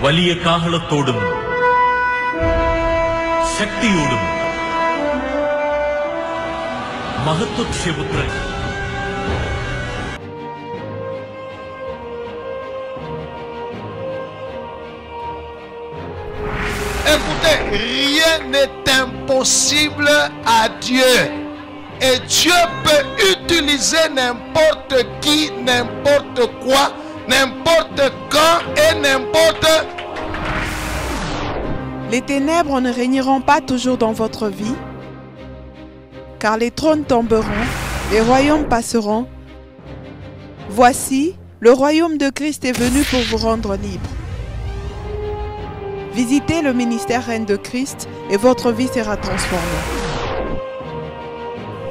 വലിയ കാഹളത്തോടും ശക്തിയോടും മഹത്വക്ഷേപുത്രൻ Écoutez, rien n'est impossible à Dieu. Et Dieu peut utiliser n'importe qui, n'importe quoi, n'importe quand et n'importe. Les ténèbres ne régneront pas toujours dans votre vie, car les trônes tomberont, les royaumes passeront. Voici, le royaume de Christ est venu pour vous rendre libre. Visitez le ministère Reine de Christ et votre vie sera transformée.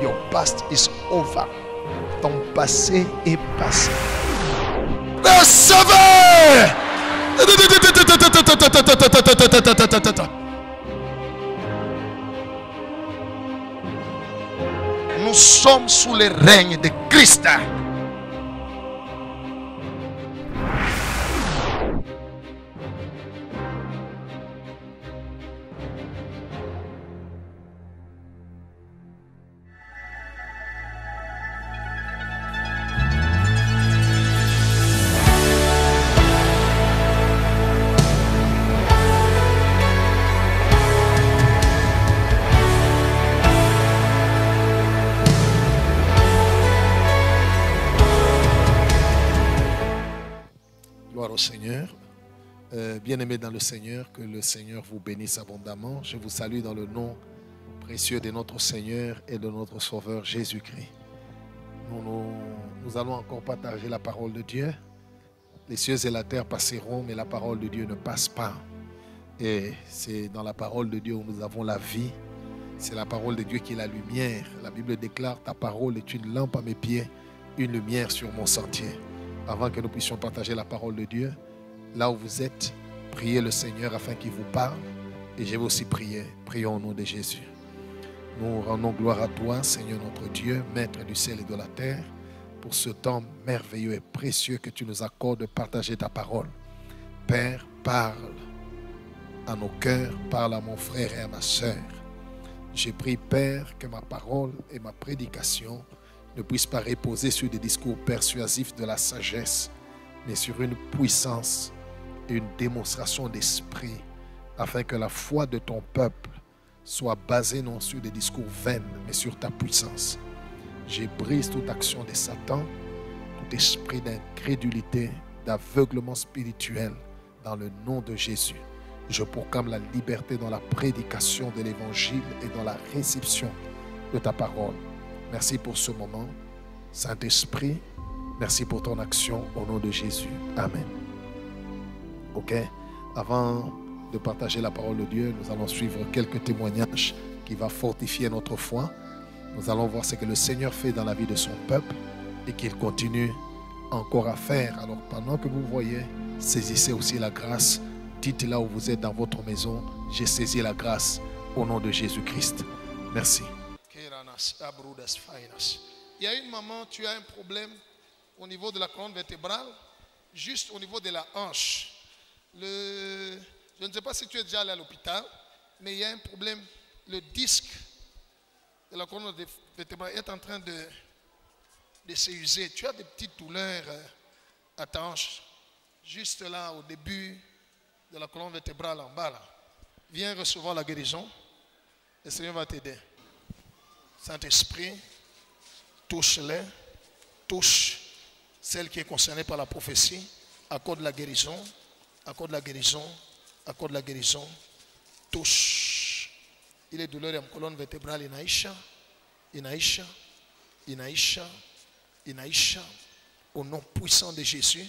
Your past is over. Ton passé est passé. Le sauveur! Nous sommes sous le règne de Christ. Gloire au Seigneur. Bien-aimés dans le Seigneur, que le Seigneur vous bénisse abondamment. Je vous salue dans le nom précieux de notre Seigneur et de notre Sauveur Jésus-Christ. Nous allons encore partager la parole de Dieu. Les cieux et la terre passeront, mais la parole de Dieu ne passe pas. Et c'est dans la parole de Dieu où nous avons la vie. C'est la parole de Dieu qui est la lumière. La Bible déclare: ta parole est une lampe à mes pieds, une lumière sur mon sentier. Avant que nous puissions partager la parole de Dieu, là où vous êtes, priez le Seigneur afin qu'il vous parle. Et je vais aussi prier. Prions au nom de Jésus. Nous rendons gloire à toi, Seigneur notre Dieu, Maître du ciel et de la terre, pour ce temps merveilleux et précieux que tu nous accordes de partager ta parole. Père, parle à nos cœurs, parle à mon frère et à ma sœur. J'ai prié, Père, que ma parole et ma prédication ne puissent pas reposer sur des discours persuasifs de la sagesse, mais sur une puissance et une démonstration d'esprit, afin que la foi de ton peuple soit basée non sur des discours vains, mais sur ta puissance. Je brise toute action de Satan, tout esprit d'incrédulité, d'aveuglement spirituel, dans le nom de Jésus. Je proclame la liberté dans la prédication de l'évangile et dans la réception de ta parole. Merci pour ce moment. Saint-Esprit, merci pour ton action au nom de Jésus. Amen. Ok? Avant de partager la parole de Dieu, nous allons suivre quelques témoignages qui vont fortifier notre foi. Nous allons voir ce que le Seigneur fait dans la vie de son peuple et qu'il continue encore à faire. Alors pendant que vous voyez, saisissez aussi la grâce. Dites là où vous êtes dans votre maison: j'ai saisi la grâce au nom de Jésus-Christ. Merci. Il y a une maman, tu as un problème au niveau de la colonne vertébrale, juste au niveau de la hanche. Je ne sais pas si tu es déjà allé à l'hôpital, mais il y a un problème. Le disque de la colonne vertébrale est en train de s'user. Tu as des petites douleurs à ta hanche, juste là au début de la colonne vertébrale en bas. Là. Viens recevoir la guérison. Le Seigneur va t'aider. Saint-Esprit, touche-les, touche celle qui est concernée par la prophétie, accorde la guérison, accorde la guérison, accorde la guérison, touche. Il est douleur en colonne vertébrale, inaisha, inaisha, inaisha, inaisha, au nom puissant de Jésus,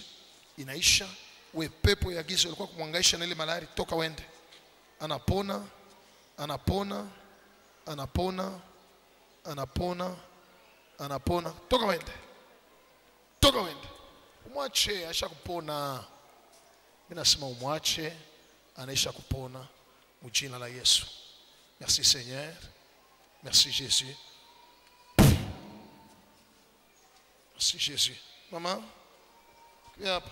inaisha, we pepo ya giza ulikuwa kumwangaisha na ile malari, toka wende, anapona, anapona, anapona, anapona, anapona, toka wende, toka wende, umwache aisha kupona. Mimi nasema umwache, anaisha kupona mjina la Yesu. Merci Seigneur, merci Jésus, merci Jésus. Mama, hapa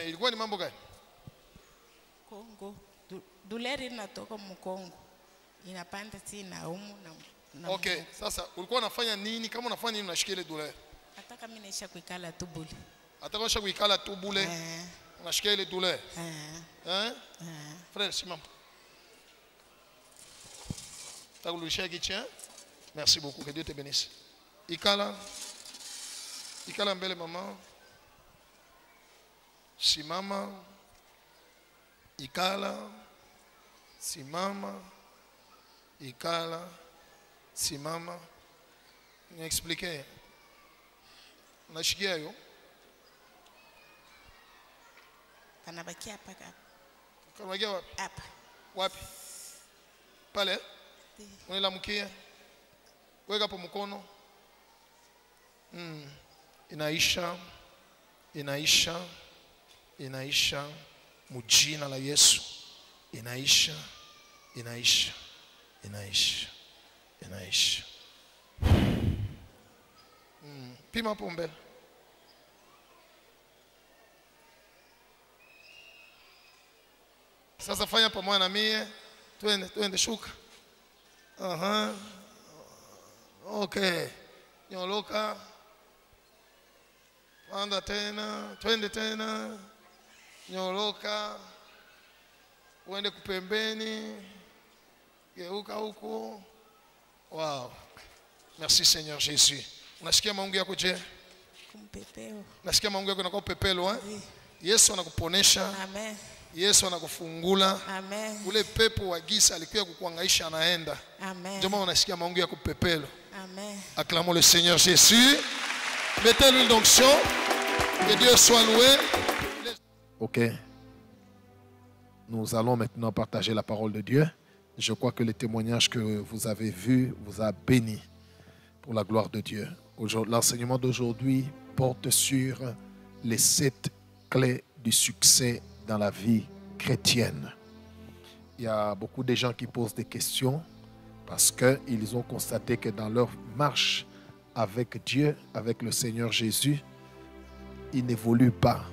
ilikuwa ni mambo gani? Mkongo. Duleri natoka Mkongo. Inapanda tena humu na Okay, sasa ulikuwa unafanya nini? Kama unafanya nini unashikia ile douleur? hata kama naisha kuikala tu bule. Hata kama kuikala tu bule, unashikia ile douleur. Hein? Frère, simama. Takulishia kichwa. Merci beaucoup, que Dieu te bénisse. Ikala mbele mama. Simama. Ikala. Simama. Ikala. Simama. Niexplique. Unashikia hiyo? Kanabaki hapa hapa. Kanabaki wapi? Hapa. Wapi? Pale? Unilamukia. Weka hapo mkono. Inaisha. Inaisha. Inaisha. Mujina la Yesu. Inaisha. Inaisha. Inaisha. Inaisha. Pima hapo mbele. Sasa fanya pamoja na mie. Twende shuka. Aha. Okay. Nyoloka. Panda tena. Twende tena. Nyoloka. Uende kupembeni. Geuka huko. Wow. Merci Seigneur Jésus. Unasikia maungu yako je? Kumpepeo. Unasikia maungu yako yanakuwa pepelo eh? Yesu anakuponesha. Amen. Yesu anakufungula. Amen. Ule pepo wa giza alikuwa kukuhangaisha anaenda. Amen. Ndio maana unasikia maungu yako pepelo. Amen. Acclamons le Seigneur Jésus. Mettez l'huile d'onction. Que Dieu soit loué. OK. Nous allons maintenant partager la parole de Dieu. Je crois que le témoignage que vous avez vu vous a béni pour la gloire de Dieu. L'enseignement d'aujourd'hui porte sur les 7 clés du succès dans la vie chrétienne. Il y a beaucoup de gens qui posent des questions parce qu'ils ont constaté que dans leur marche avec Dieu, avec le Seigneur Jésus, ils n'évoluent pas,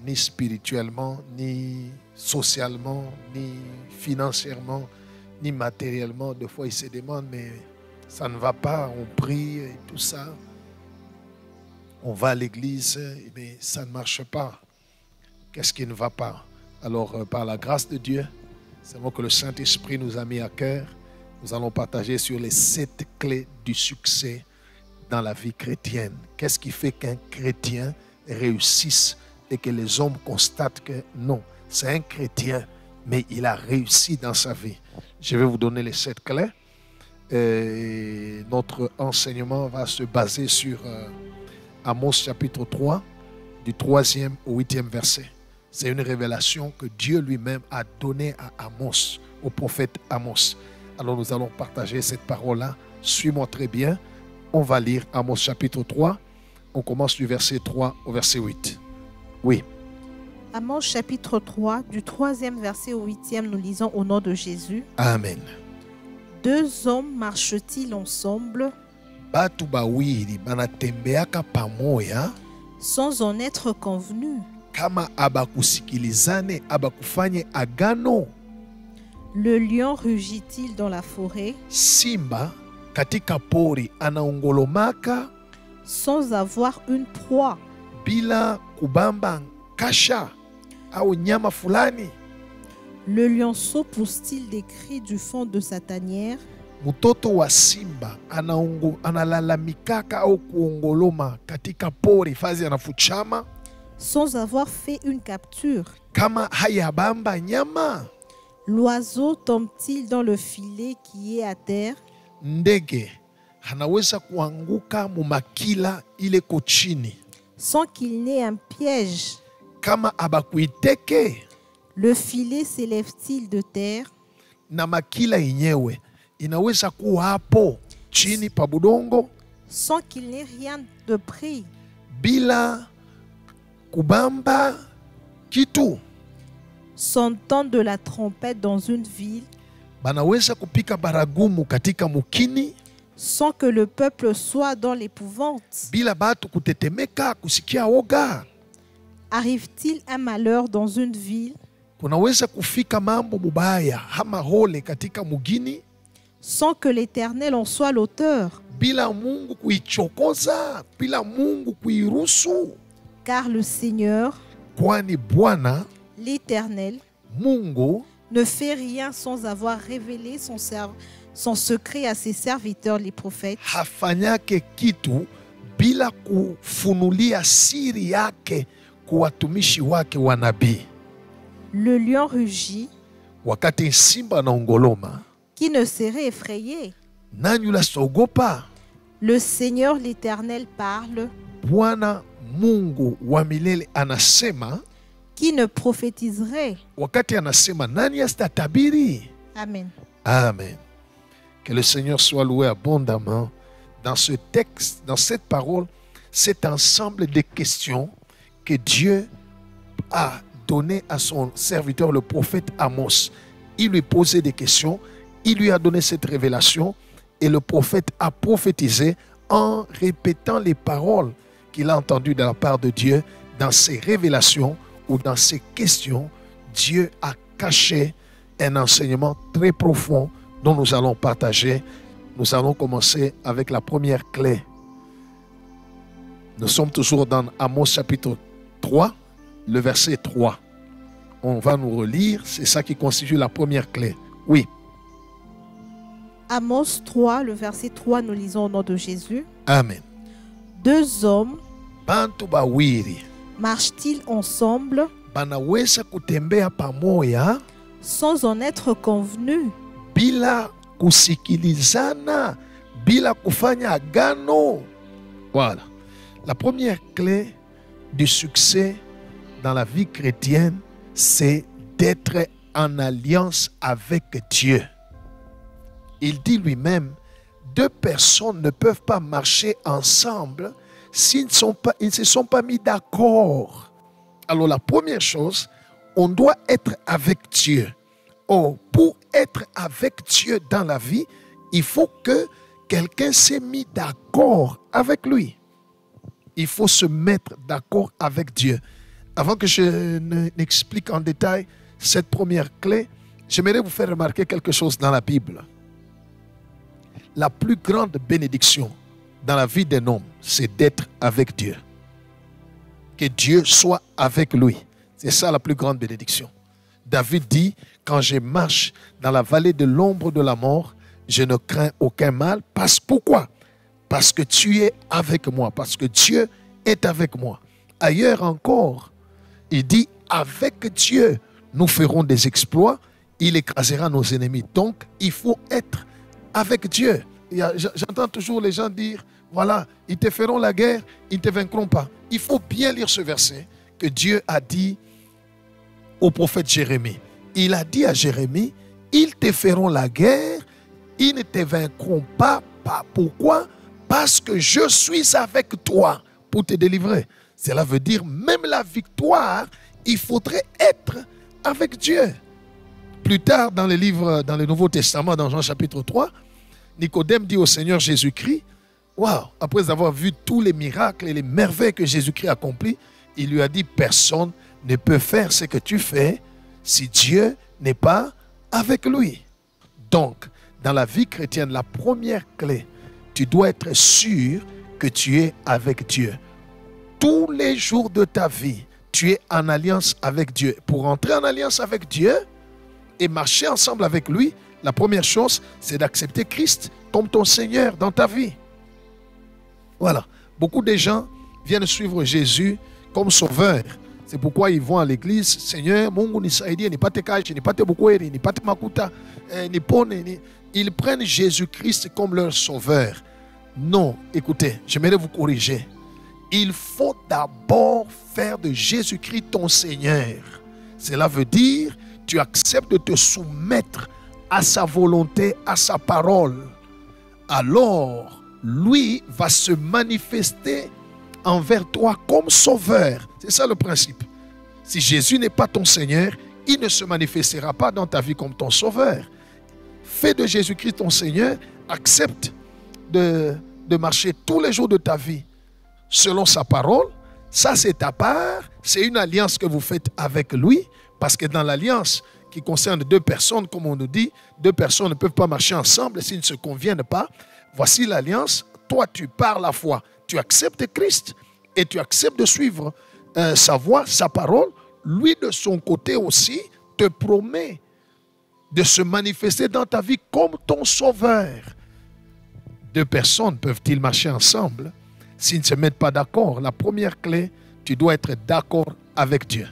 ni spirituellement, ni socialement, ni financièrement, ni matériellement. Des fois, ils se demandent, mais ça ne va pas, on prie et tout ça. On va à l'église, mais ça ne marche pas. Qu'est-ce qui ne va pas? Alors, par la grâce de Dieu, c'est moi que le Saint-Esprit nous a mis à cœur. Nous allons partager sur les 7 clés du succès dans la vie chrétienne. Qu'est-ce qui fait qu'un chrétien réussisse et que les hommes constatent que non, c'est un chrétien, mais il a réussi dans sa vie? Je vais vous donner les 7 clés. Et notre enseignement va se baser sur Amos chapitre 3, du 3e au 8e verset. C'est une révélation que Dieu lui-même a donnée à Amos, au prophète Amos. Alors nous allons partager cette parole-là. Suis-moi très bien. On va lire Amos chapitre 3. On commence du verset 3 au verset 8. Oui. Amos chapitre 3, du 3e verset au 8e, nous lisons au nom de Jésus. Amen. 2 hommes marchent-ils ensemble Batu bawili banatembeaka pamoja sans en être convenus? Kama abakusikilizane abakufanye agano. Le lion rugit-il dans la forêt Simba katika pori anaongolomaka sans avoir une proie? Bila kubamba kasha au nyama fulani. Le lionceau pousse-t-il des cris du fond de sa tanière? Mtoto wa simba analalamikaka au kuongoloma katika pori fazi anafuchama sans avoir fait une capture? Kama hayabamba nyama. L'oiseau tombe-t-il dans le filet qui est à terre? Ndege anaweza kuanguka mumakila ile kochini sans qu'il n'ait un piège? Kama abakuiteke. Le filet s'élève-t-il de terre? Na makila yenyewe inaweza kuwa hapo chini pa budongo sans qu'il n'ait rien de pris? Bila kubamba kitu. S'entend de la trompette dans une ville? Banaweza kupika baragumu katika mukini sans que le peuple soit dans l'épouvante? Bila batu kutetemeka kusikia oga. Arrive-t-il un malheur dans une ville? kunaweza kufika mambo mubaya ama hole katika mugini sans que l'Éternel en soit l'auteur. bila Mungu kuichokoza, bila Mungu kuiruhusu. Car le Seigneur, Kwani Bwana l'Éternel, Mungu ne fait rien sans avoir révélé son secret à ses serviteurs les prophètes. hafanyake kitu bila kufunulia siri yake kwa watumishi wake wa nabii. Le lion rugit, Wakati simba na ongoloma, qui ne serait effrayé? nani yule asiogopa? Le Seigneur l'Éternel parle, Bwana Mungu wa milele anasema. qui ne prophétiserait? Wakati anasema, nani asitatabiri? Amen. Amen. Que le Seigneur soit loué abondamment dans ce texte, dans cette parole, cet ensemble de questions que Dieu a donné à son serviteur, le prophète Amos. Il lui posait des questions, il lui a donné cette révélation et le prophète a prophétisé en répétant les paroles qu'il a entendues de la part de Dieu dans ses révélations ou dans ses questions. Dieu a caché un enseignement très profond dont nous allons partager. Nous allons commencer avec la première clé. Nous sommes toujours dans Amos chapitre 3, le verset 3. On va nous relire, c'est ça qui constitue la première clé. Oui. Amos 3, le verset 3, nous lisons au nom de Jésus. Amen. Deux hommes Bantu bawili marchent-ils ensemble banaweza kutembea pamoja sans en être convenus? bila kusikilizana, bila kufanya agano. Voilà. La première clé du succès dans la vie chrétienne, c'est d'être en alliance avec Dieu. Il dit lui-même, deux personnes ne peuvent pas marcher ensemble s'ils ne se sont pas mis d'accord. Alors la première chose, on doit être avec Dieu. Oh, pour être avec Dieu dans la vie, il faut que quelqu'un s'est mis d'accord avec lui. Il faut se mettre d'accord avec Dieu. Avant que je n'explique en détail cette première clé, j'aimerais vous faire remarquer quelque chose dans la Bible. La plus grande bénédiction dans la vie d'un homme, c'est d'être avec Dieu. Que Dieu soit avec lui. C'est ça la plus grande bénédiction. David dit, quand je marche dans la vallée de l'ombre de la mort, je ne crains aucun mal. Pourquoi? Parce que tu es avec moi, parce que Dieu est avec moi. Ailleurs encore, il dit, avec Dieu, nous ferons des exploits, il écrasera nos ennemis. Donc, il faut être avec Dieu. J'entends toujours les gens dire, voilà, ils te feront la guerre, ils ne te vaincront pas. Il faut bien lire ce verset que Dieu a dit au prophète Jérémie. Il a dit à Jérémie, ils te feront la guerre, ils ne te vaincront pas. Pourquoi? Parce que je suis avec toi pour te délivrer. Cela veut dire, même la victoire, il faudrait être avec Dieu. Plus tard, dans le Nouveau Testament, dans Jean chapitre 3, Nicodème dit au Seigneur Jésus-Christ, waouh, après avoir vu tous les miracles et les merveilles que Jésus-Christ accomplit, il lui a dit, personne ne peut faire ce que tu fais si Dieu n'est pas avec lui. Donc, dans la vie chrétienne, la première clé, tu dois être sûr que tu es avec Dieu. Tous les jours de ta vie, tu es en alliance avec Dieu. Pour entrer en alliance avec Dieu et marcher ensemble avec lui, la première chose, c'est d'accepter Christ comme ton Seigneur dans ta vie. Voilà. Beaucoup de gens viennent suivre Jésus comme sauveur. C'est pourquoi ils vont à l'église. Seigneur, Mungu nisaidie, nipate kashi, nipate bukweri, nipate makuta, nipone. Ils prennent Jésus-Christ comme leur sauveur. Non, écoutez, j'aimerais vous corriger. Il faut d'abord faire de Jésus-Christ ton Seigneur. Cela veut dire, tu acceptes de te soumettre à sa volonté, à sa parole. Alors, lui va se manifester envers toi comme sauveur. C'est ça le principe. Si Jésus n'est pas ton Seigneur, il ne se manifestera pas dans ta vie comme ton sauveur. Fais de Jésus-Christ ton Seigneur, accepte de marcher tous les jours de ta vie selon sa parole. Ça, c'est ta part. C'est une alliance que vous faites avec lui. Parce que dans l'alliance qui concerne deux personnes, comme on nous dit, deux personnes ne peuvent pas marcher ensemble s'ils ne se conviennent pas. Voici l'alliance. Toi, tu pars la foi. Tu acceptes Christ et tu acceptes de suivre sa voix, sa parole. Lui, de son côté aussi, te promet de se manifester dans ta vie comme ton sauveur. Deux personnes peuvent-ils marcher ensemble s'ils ne se mettent pas d'accord? La première clé, tu dois être d'accord avec Dieu.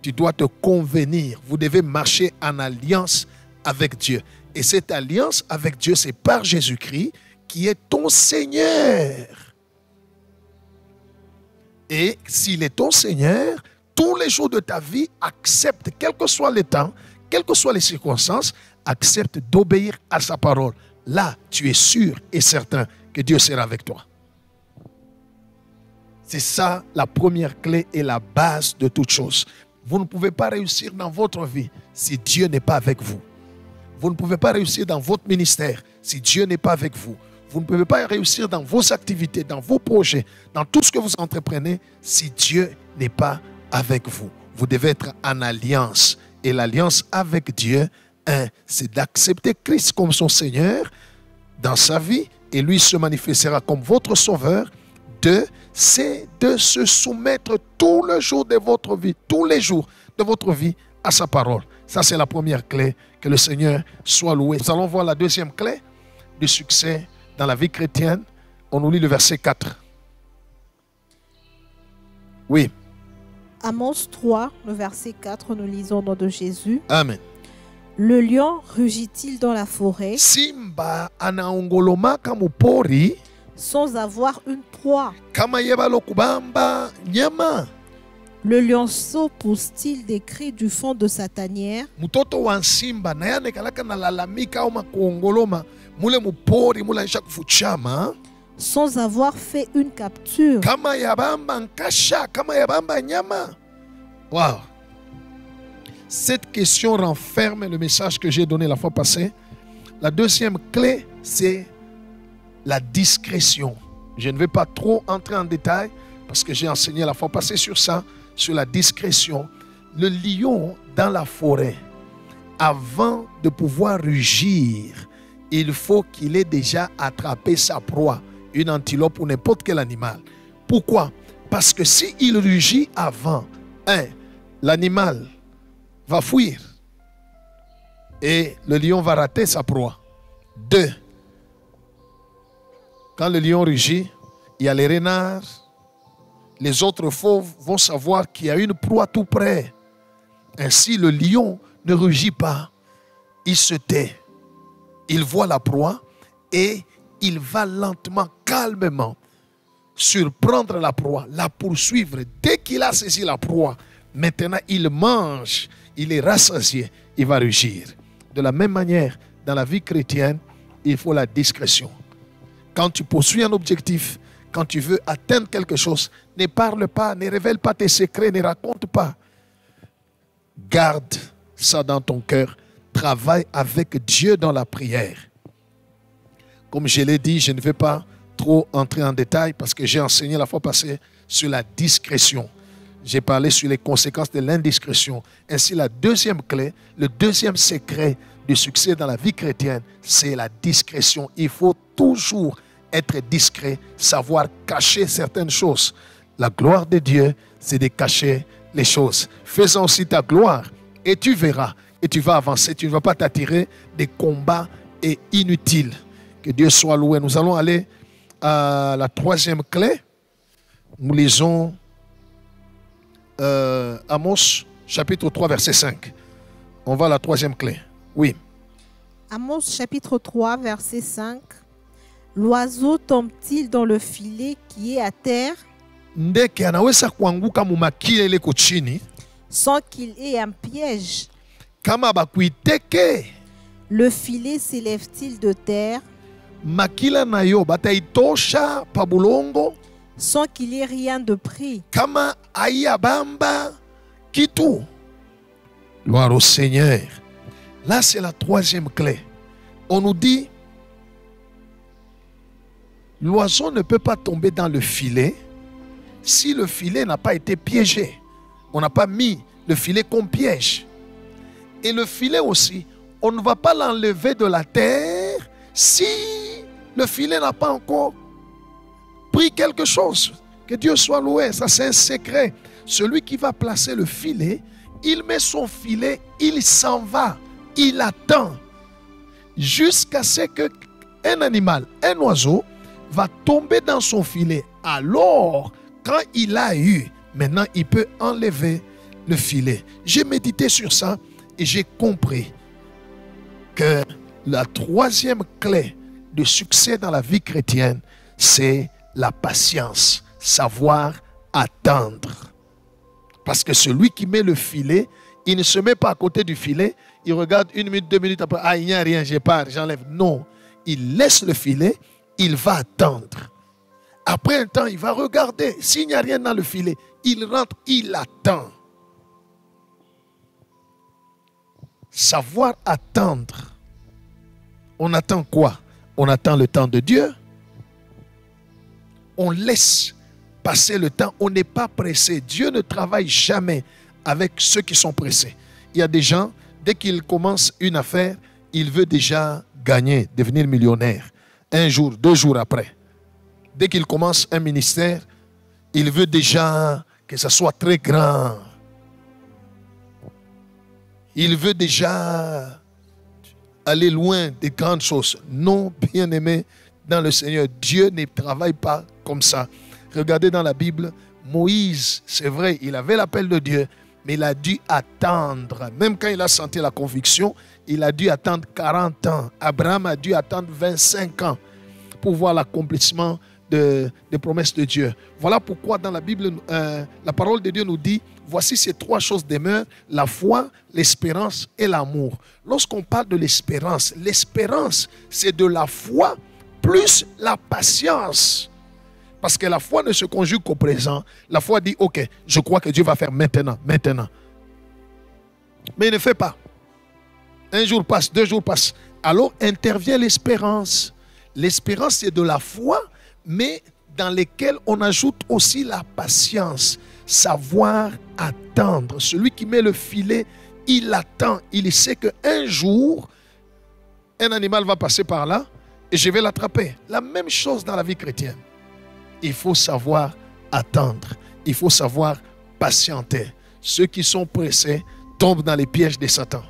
Tu dois te convenir. Vous devez marcher en alliance avec Dieu. Et cette alliance avec Dieu, c'est par Jésus-Christ qui est ton Seigneur. Et s'il est ton Seigneur, tous les jours de ta vie, accepte, quel que soit le temps, quelles que soient les circonstances, accepte d'obéir à sa parole. Là, tu es sûr et certain que Dieu sera avec toi. C'est ça la première clé et la base de toute chose. Vous ne pouvez pas réussir dans votre vie si Dieu n'est pas avec vous. Vous ne pouvez pas réussir dans votre ministère si Dieu n'est pas avec vous. Vous ne pouvez pas réussir dans vos activités, dans vos projets, dans tout ce que vous entreprenez si Dieu n'est pas avec vous. Vous devez être en alliance. Et l'alliance avec Dieu, c'est d'accepter Christ comme son Seigneur dans sa vie et lui se manifestera comme votre sauveur. C'est de se soumettre tous les jours de votre vie, tous les jours de votre vie à sa parole. Ça, c'est la première clé. Que le Seigneur soit loué. Nous allons voir la deuxième clé du succès dans la vie chrétienne. On nous lit le verset 4. Oui. Amos 3, le verset 4, nous lisons au nom de Jésus. Amen. Le lion rugit-il dans la forêt Simba anaongoloma kamupori sans avoir une proie? kama yebalo kubamba nyama. Le lionceau pousse-t-il des cris du fond de sa tanière? Mtoto wa simba na yane kalaka na lalamika au makuongoloma mule mupori mule anisha kufuchama Sans avoir fait une capture. kama yabamba nkasha kama yabamba nyama. Wow. Cette question renferme le message que j'ai donné la fois passée. La deuxième clé, c'est la discrétion. Je ne vais pas trop entrer en détail parce que j'ai enseigné la fois passée sur ça, sur la discrétion. Le lion dans la forêt, avant de pouvoir rugir, il faut qu'il ait déjà attrapé sa proie, une antilope ou n'importe quel animal. Pourquoi? Parce que s'il rugit avant, l'animal va fuir et le lion va rater sa proie. 2, quand le lion rugit, il y a les renards, les autres fauves vont savoir qu'il y a une proie tout près. Ainsi, le lion ne rugit pas, il se tait. Il voit la proie et il va lentement, calmement surprendre la proie, la poursuivre. Dès qu'il a saisi la proie, maintenant il mange, il est rassasié, il va rugir. De la même manière, dans la vie chrétienne, il faut la discrétion. Quand tu poursuis un objectif, quand tu veux atteindre quelque chose, ne parle pas, ne révèle pas tes secrets, ne raconte pas. Garde ça dans ton cœur. Travaille avec Dieu dans la prière. Comme je l'ai dit, je ne vais pas trop entrer en détail parce que j'ai enseigné la fois passée sur la discrétion. J'ai parlé sur les conséquences de l'indiscrétion. Ainsi, la deuxième clé, le deuxième secret du succès dans la vie chrétienne, c'est la discrétion. Il faut toujours être discret, savoir cacher certaines choses. La gloire de Dieu, c'est de cacher les choses. Fais aussi ta gloire et tu verras. Et tu vas avancer. Tu ne vas pas t'attirer des combats inutiles. Que Dieu soit loué. Nous allons aller à la troisième clé. Nous lisons Amos chapitre 3 verset 5. On va à la troisième clé. Oui. Amos chapitre 3 verset 5. L'oiseau tombe-t-il dans le filet qui est à terre Ndeke anaweza kuanguka mumakile ile kuchini sans qu'il ait un piège? kama bakuiteke. Le filet s'élève-t-il de terre Makila nayo bataitosha pabulongo sans qu'il ait rien de pris? kama ayabamba kitu. Gloire au Seigneur. Là, c'est la troisième clé. On nous dit, l'oiseau ne peut pas tomber dans le filet si le filet n'a pas été piégé. On n'a pas mis le filet comme piège. Et le filet aussi, on ne va pas l'enlever de la terre si le filet n'a pas encore pris quelque chose. Que Dieu soit loué, ça c'est un secret. Celui qui va placer le filet, il met son filet, il s'en va, il attend jusqu'à ce qu'un animal, un oiseau, va tomber dans son filet. Alors, quand il a eu, maintenant il peut enlever le filet. J'ai médité sur ça et j'ai compris que la troisième clé de succès dans la vie chrétienne, c'est la patience, savoir attendre. Parce que celui qui met le filet, il ne se met pas à côté du filet, il regarde 1 minute, 2 minutes après, ah il n'y a rien, je pars, j'enlève. Non, il laisse le filet, il va attendre. Après un temps, il va regarder, s'il n'y a rien dans le filet, il rentre, il attend. Savoir attendre. On attend quoi? On attend le temps de Dieu. On laisse passer le temps. On n'est pas pressé. Dieu ne travaille jamais avec ceux qui sont pressés. Il y a des gens, dès qu'ils commencent une affaire, ils veulent déjà gagner, devenir millionnaire. Un jour, 2 jours après. Dès qu'ils commencent un ministère, ils veulent déjà que ça soit très grand. Il veut déjà aller loin des grandes choses. Non, bien-aimé, dans le Seigneur, Dieu ne travaille pas comme ça. Regardez dans la Bible, Moïse, c'est vrai, il avait l'appel de Dieu, mais il a dû attendre. Même quand il a senti la conviction, il a dû attendre 40 ans. Abraham a dû attendre 25 ans pour voir l'accomplissement des promesses de Dieu. Voilà pourquoi dans la Bible, la parole de Dieu nous dit, voici ces 3 choses demeurent, la foi, l'espérance et l'amour. Lorsqu'on parle de l'espérance, c'est de la foi plus la patience. Parce que la foi ne se conjugue qu'au présent. La foi dit, ok, je crois que Dieu va faire maintenant. Mais il ne fait pas. 1 jour passe, 2 jours passent. Alors intervient l'espérance. L'espérance, c'est de la foi, mais dans lesquelles on ajoute aussi la patience. Savoir attendre. Celui qui met le filet, il attend. Il sait qu'un jour, un animal va passer par là et je vais l'attraper. La même chose dans la vie chrétienne. Il faut savoir attendre. Il faut savoir patienter. Ceux qui sont pressés tombent dans les pièges de Satan.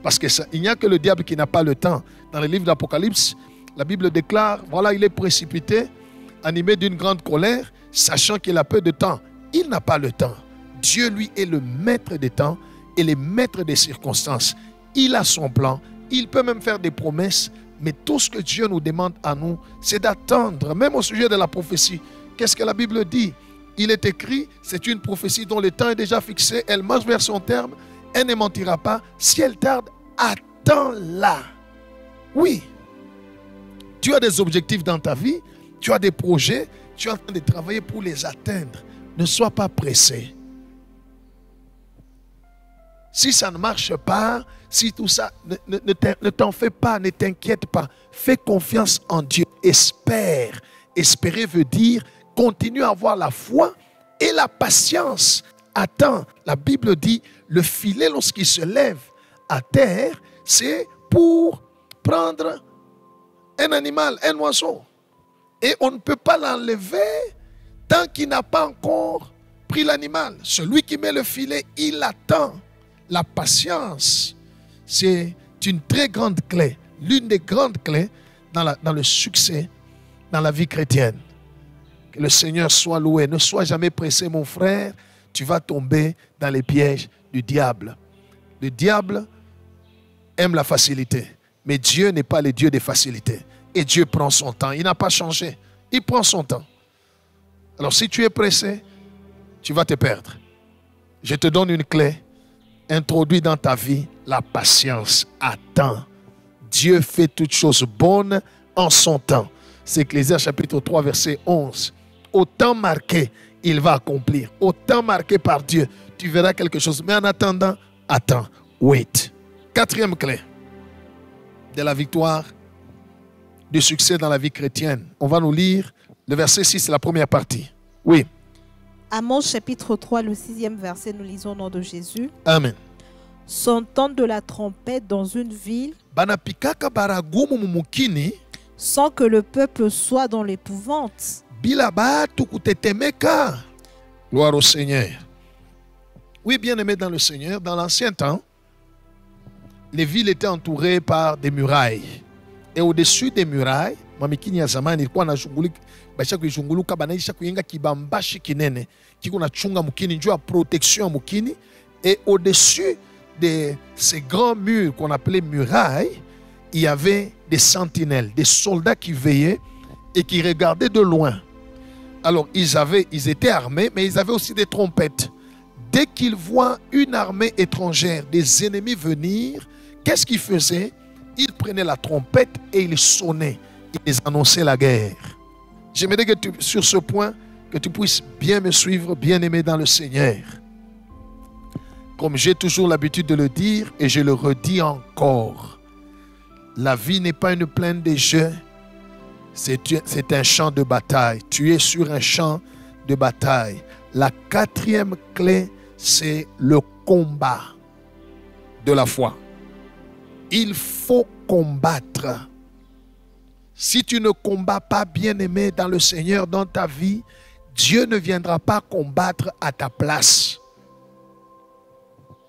Parce qu'il n'y a que le diable qui n'a pas le temps. Dans le livre d'Apocalypse, la Bible déclare, voilà, il est précipité, animé d'une grande colère, sachant qu'il a peu de temps. Il n'a pas le temps. Dieu, lui, est le maître des temps et le maître des circonstances. Il a son plan. Il peut même faire des promesses. Mais tout ce que Dieu nous demande à nous, c'est d'attendre. Même au sujet de la prophétie. Qu'est-ce que la Bible dit? Il est écrit, c'est une prophétie dont le temps est déjà fixé. Elle marche vers son terme. Elle ne mentira pas. Si elle tarde, attends-la. Oui. Tu as des objectifs dans ta vie. Tu as des projets. Tu es en train de travailler pour les atteindre. Ne sois pas pressé. Si ça ne marche pas, si tout ça, ne t'en fais pas, ne t'inquiète pas. Fais confiance en Dieu. Espère. Espérer veut dire continue à avoir la foi et la patience. Attends, la Bible dit, le filet lorsqu'il se lève à terre, c'est pour prendre un animal, un oiseau. Et on ne peut pas l'enlever tant qu'il n'a pas encore pris l'animal. Celui qui met le filet, il attend. La patience, c'est une très grande clé, l'une des grandes clés dans le succès dans la vie chrétienne. Que le Seigneur soit loué. Ne sois jamais pressé, mon frère. Tu vas tomber dans les pièges du diable. Le diable aime la facilité. Mais Dieu n'est pas le Dieu des facilités. Et Dieu prend son temps. Il n'a pas changé. Il prend son temps. Alors si tu es pressé, tu vas te perdre. Je te donne une clé. Introduis dans ta vie la patience. Attends. Dieu fait toutes choses bonnes en son temps. C'est Ecclésiaste chapitre 3 verset 11. Au temps marqué, il va accomplir. Au temps marqué par Dieu, tu verras quelque chose. Mais en attendant, attends. Wait. 4e clé de la victoire, du succès dans la vie chrétienne. On va nous lire le verset 6, la première partie. Oui. Amos chapitre 3, le 6e verset, nous lisons au nom de Jésus. Amen. S'entend de la trompette dans une ville Banapikaka baragumu mumukini sans que le peuple soit dans l'épouvante. bila batu kutetemeka. Gloire au Seigneur. Oui, bien-aimés dans le Seigneur, dans l'ancien temps, les villes étaient entourées par des murailles. Et au-dessus des murailles, mamikini ya zamani ilikuwa na basha kuishunguluka banaisha kuyenga kibambashi kinene kiko na chunga mukini njoo ya protection ya mukini. Et au-dessus de ces grands murs qu'on appelait murailles, il y avait des sentinelles, des soldats qui veillaient et qui regardaient de loin. Alors ils étaient armés, mais ils avaient aussi des trompettes. Dès qu'ils voient une armée étrangère, des ennemis venir, qu'est-ce qu'ils faisaient? Ils prenaient la trompette et ils sonnaient. Ils annonçaient la guerre. J'aimerais que sur ce point, que tu puisses bien me suivre, bien-aimé dans le Seigneur. Comme j'ai toujours l'habitude de le dire et je le redis encore, la vie n'est pas une plaine de jeux, c'est un champ de bataille. Tu es sur un champ de bataille. La quatrième clé, c'est le combat de la foi. Il faut combattre. Si tu ne combats pas, bien-aimé dans le Seigneur, dans ta vie, Dieu ne viendra pas combattre à ta place.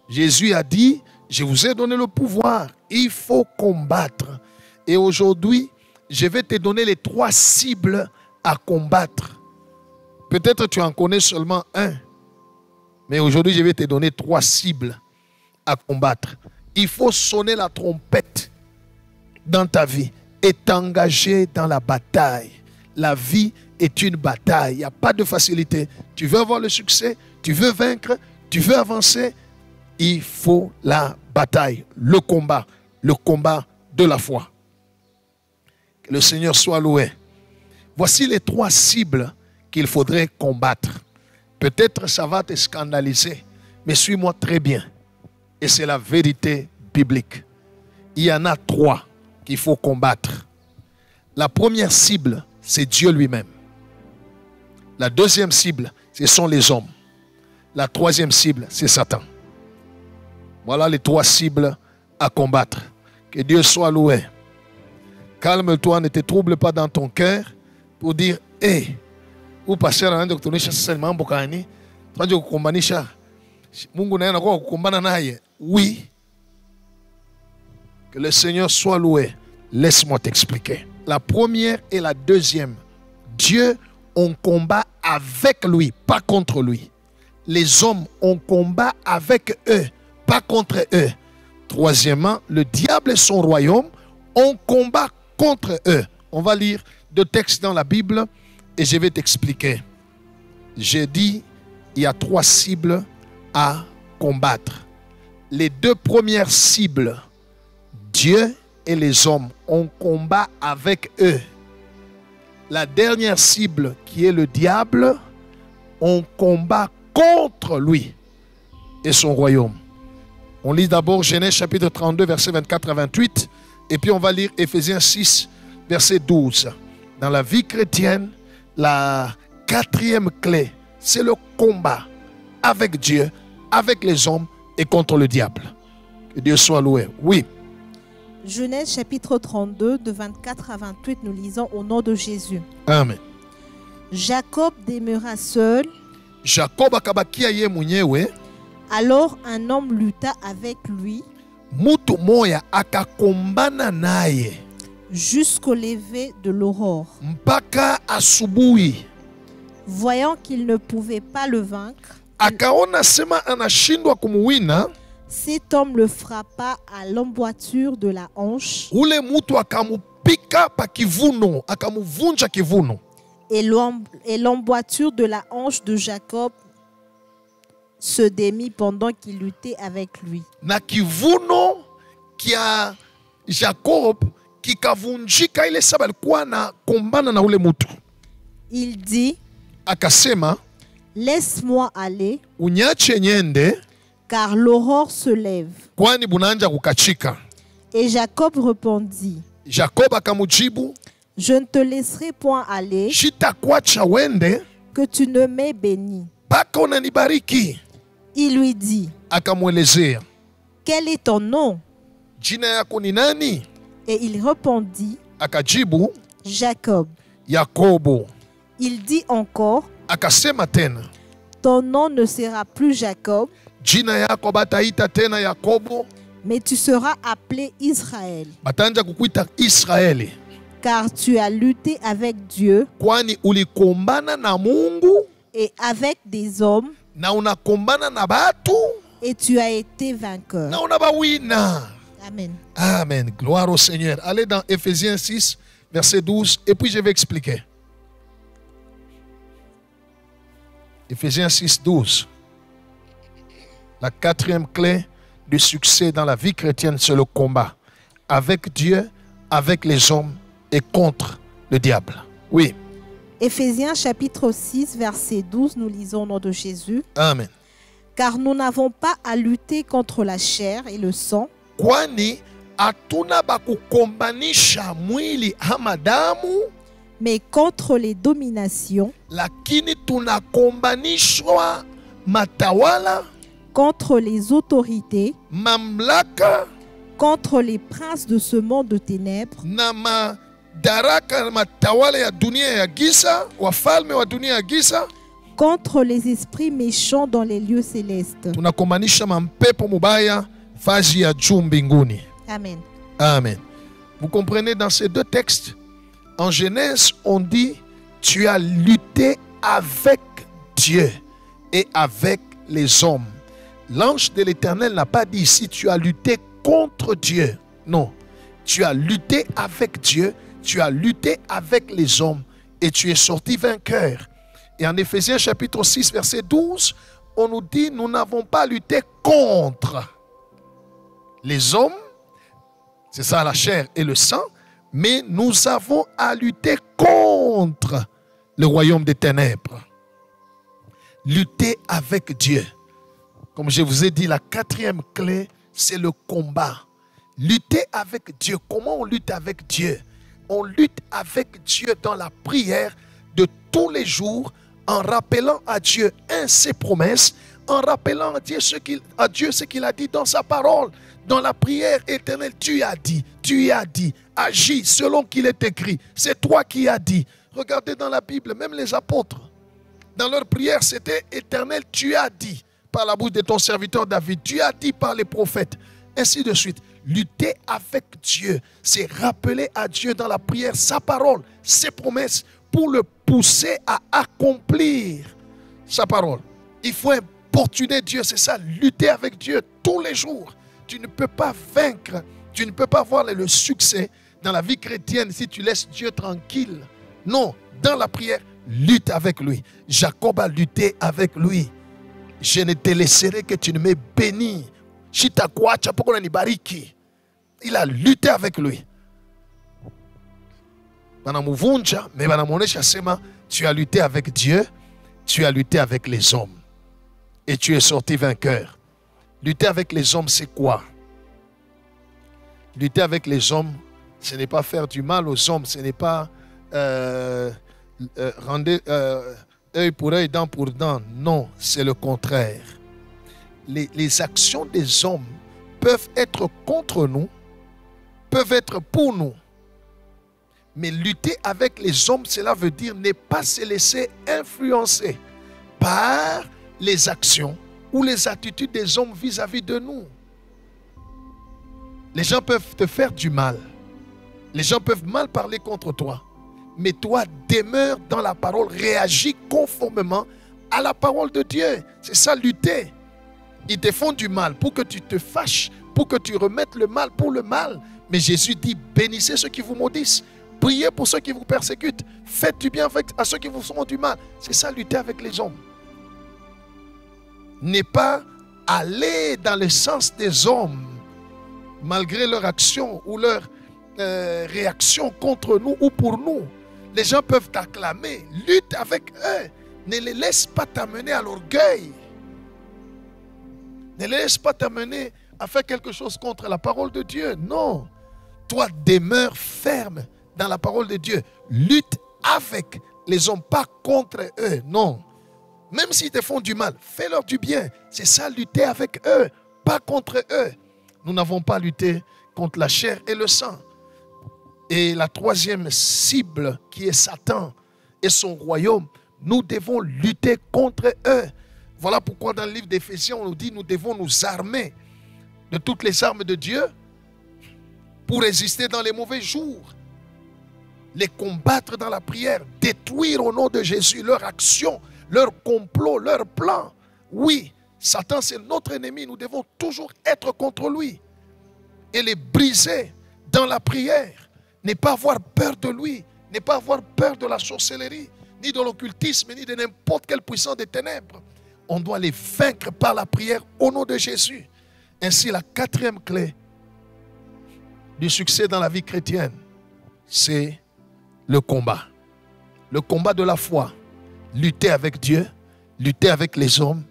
Jésus a dit, je vous ai donné le pouvoir, il faut combattre. Et aujourd'hui, je vais te donner les 3 cibles à combattre. Peut-être tu en connais seulement un, mais aujourd'hui, je vais te donner 3 cibles à combattre. Il faut sonner la trompette dans ta vie et t'engager dans la bataille. La vie est une bataille. Il n'y a pas de facilité. Tu veux avoir le succès, tu veux vaincre, tu veux avancer. Il faut la bataille, le combat de la foi. Que le Seigneur soit loué. Voici les 3 cibles qu'il faudrait combattre. Peut-être ça va te scandaliser, mais suis-moi très bien. Et c'est la vérité biblique. Il y en a 3 qu'il faut combattre. La première cible, c'est Dieu lui-même. La deuxième cible, ce sont les hommes. La troisième cible, c'est Satan. Voilà les 3 cibles à combattre. Que Dieu soit loué. Calme-toi, ne te trouble pas dans ton cœur pour dire, hé, ou pasteur anaenda kutunisha sasa ni mambo gani? Tuanze kukumbanisha Mungu naye anakuwa kukumbana naye. Oui. Que le Seigneur soit loué. Laisse-moi t'expliquer. La première et la deuxième, Dieu, on combat avec lui, pas contre lui. Les hommes, on combat avec eux, pas contre eux. Troisièmement, le diable et son royaume, on combat contre eux. On va lire 2 textes dans la Bible et je vais t'expliquer. J'ai dit, il y a 3 cibles à combattre. Les 2 premières cibles, Dieu et les hommes, on combat avec eux. La dernière cible, qui est le diable, on combat contre lui et son royaume. On lit d'abord Genèse chapitre 32, versets 24 à 28, et puis on va lire Éphésiens 6, verset 12. Dans la vie chrétienne, la 4e clé, c'est le combat avec Dieu, avec les hommes et contre le diable. Que Dieu soit loué. Oui. Genèse chapitre 32, de 24 à 28, nous lisons au nom de Jésus. Amen. Jacob demeura seul. Jacob akabakia ye mwenyewe. Alors un homme lutta avec lui Mutu moya akakombana naye jusqu'au lever de l'aurore. mpaka asubuhi. Voyant qu'il ne pouvait pas le vaincre, Akaona sema anashindwa kumuwina. cet homme le frappa à l'emboîture de la hanche Ule mutu akamupika pa kivuno, akamuvunja kivuno. et l'emboîture de la hanche de Jacob se démit pendant qu'il luttait avec lui. Na kivuno kia Jacob kikavunjika ile saba alikuwa na kombana na ule mutu. Il dit, Akasema, laisse-moi aller, unyache nyende car l'aurore se lève. kwani bunanja kukachika. Et Jacob répondit, Jacob akamujibu, je ne te laisserai point aller, shitakwacha wende que tu ne m'aies béni. mpaka unanibariki. Il lui dit, Akamwelezea, quel est ton nom? jina yako ni nani? Et il répondit, Akajibu, Jacob. Yakobo. Il dit encore, Akasema tena, ton nom ne sera plus Jacob, jina yako bataita tena Yakobo, mais tu seras appelé Israël, batanja kukuita Israeli, car tu as lutté avec Dieu kwani ulikombana na Mungu et avec des hommes, na unakombana na batu et tu as été vainqueur. na unabawina. Amen. Amen. Gloire au Seigneur. Allez dans Ephésiens 6, verset 12, et puis je vais expliquer. Ephésiens 6, 12. La quatrième clé du succès dans la vie chrétienne, c'est le combat avec Dieu, avec les hommes et contre le diable. Oui. Éphésiens chapitre 6, verset 12, nous lisons au nom de Jésus. Amen. Car nous n'avons pas à lutter contre la chair et le sang, Kwani hatuna bakukombanisha mwili ama damu, mais contre les dominations, lakini tunakombanishwa matawala, contre les autorités, mamlaka contre les princes de ce monde de ténèbres, na madaraka matawala ya dunia ya giza, wafalme wa dunia ya giza. contre les esprits méchants dans les lieux célestes. Tunakombanisha mampepo mubaya fazi ya juu mbinguni. Amen. Amen. Vous comprenez, dans ces deux textes, en Genèse, on dit tu as lutté avec Dieu et avec les hommes. L'ange de l'Éternel n'a pas dit ici tu as lutté contre Dieu. Non. Tu as lutté avec Dieu, tu as lutté avec les hommes et tu es sorti vainqueur. Et en Éphésiens chapitre 6, verset 12, on nous dit nous n'avons pas lutté contre les hommes, c'est ça la chair et le sang, mais nous avons à lutter contre le royaume des ténèbres. Lutter avec Dieu. Comme je vous ai dit, la quatrième clé, c'est le combat. Lutter avec Dieu. Comment on lutte avec Dieu? On lutte avec Dieu dans la prière de tous les jours, en rappelant à Dieu ses promesses, en rappelant à Dieu ce qu'il a dit dans sa parole. Dans la prière éternelle, tu as dit, agis selon qu'il est écrit. C'est toi qui as dit. Regardez dans la Bible, même les apôtres, dans leur prière, c'était éternel, tu as dit par la bouche de ton serviteur David, tu as dit par les prophètes, ainsi de suite. Lutter avec Dieu, c'est rappeler à Dieu dans la prière sa parole, ses promesses, pour le pousser à accomplir sa parole. Il faut importuner Dieu, c'est ça, lutter avec Dieu tous les jours. Tu ne peux pas vaincre, tu ne peux pas avoir le succès dans la vie chrétienne si tu laisses Dieu tranquille. Non, dans la prière, lutte avec lui. Jacob a lutté avec lui. Je ne te laisserai que tu ne me bénis. Il a lutté avec lui. Tu as lutté avec Dieu, tu as lutté avec les hommes et tu es sorti vainqueur. Lutter avec les hommes, c'est quoi? Lutter avec les hommes, ce n'est pas faire du mal aux hommes, ce n'est pas rendre œil pour œil, dent pour dent. Non, c'est le contraire. Les actions des hommes peuvent être contre nous, peuvent être pour nous. Mais lutter avec les hommes, cela veut dire ne pas se laisser influencer par les actions ou les attitudes des hommes vis-à-vis de nous. Les gens peuvent te faire du mal. Les gens peuvent mal parler contre toi. Mais toi, demeure dans la parole, réagis conformément à la parole de Dieu. C'est ça, lutter. Ils te font du mal pour que tu te fâches, pour que tu remettes le mal pour le mal. Mais Jésus dit, bénissez ceux qui vous maudissent. Priez pour ceux qui vous persécutent. Faites du bien à ceux qui vous font du mal. C'est ça, lutter avec les hommes. N'est pas aller dans le sens des hommes, malgré leur action ou leur réaction contre nous ou pour nous. Les gens peuvent t'acclamer. Lutte avec eux. Ne les laisse pas t'amener à l'orgueil. Ne les laisse pas t'amener à faire quelque chose contre la parole de Dieu. Non. Toi, demeure ferme dans la parole de Dieu. Lutte avec les hommes, pas contre eux. Non. Même s'ils te font du mal, fais-leur du bien. C'est ça, lutter avec eux, pas contre eux. Nous n'avons pas lutté contre la chair et le sang. Et la troisième cible qui est Satan et son royaume, nous devons lutter contre eux. Voilà pourquoi dans le livre d'Éphésiens, on nous dit nous devons nous armer de toutes les armes de Dieu pour résister dans les mauvais jours, les combattre dans la prière, détruire au nom de Jésus leur action, leur complot, leur plan. Oui, Satan c'est notre ennemi, nous devons toujours être contre lui et les briser dans la prière, ne pas avoir peur de lui, ne pas avoir peur de la sorcellerie, ni de l'occultisme, ni de n'importe quelle puissance des ténèbres. On doit les vaincre par la prière au nom de Jésus. Ainsi, la quatrième clé du succès dans la vie chrétienne, c'est le combat. Le combat de la foi. Lutter avec Dieu, lutter avec les hommes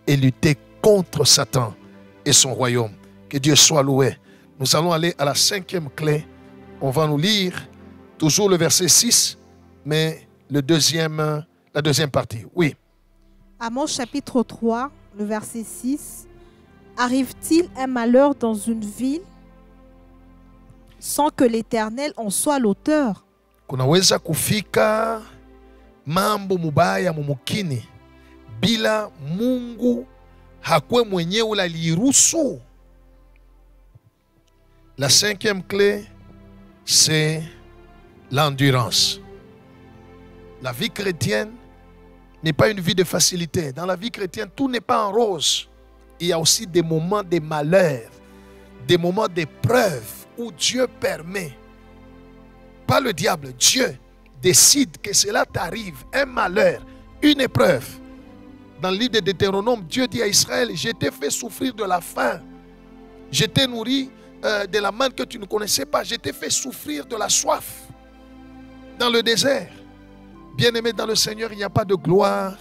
et lutter contre Satan et son royaume. Que Dieu soit loué. Nous allons aller à la cinquième clé. On va nous lire toujours le verset 6, mais la deuxième partie. Oui. Amos chapitre 3, le verset 6. Arrive-t-il un malheur dans une ville sans que l'Éternel en soit l'auteur? Kunaweza kufika mambo mubaya mumukini bila Mungu hakwe mwenyewe aliruhusu. La cinquième clé, c'est l'endurance. La vie chrétienne n'est pas une vie de facilité. Dans la vie chrétienne, tout n'est pas en rose. Il y a aussi des moments de malheur, des moments d'épreuve où Dieu permet, pas le diable, Dieu décide que cela t'arrive, un malheur, une épreuve. Dans le livre de Deutéronome, Dieu dit à Israël, je t'ai fait souffrir de la faim, je t'ai nourri de la manne que tu ne connaissais pas, je t'ai fait souffrir de la soif dans le désert. Bien-aimé dans le Seigneur, il n'y a pas de gloire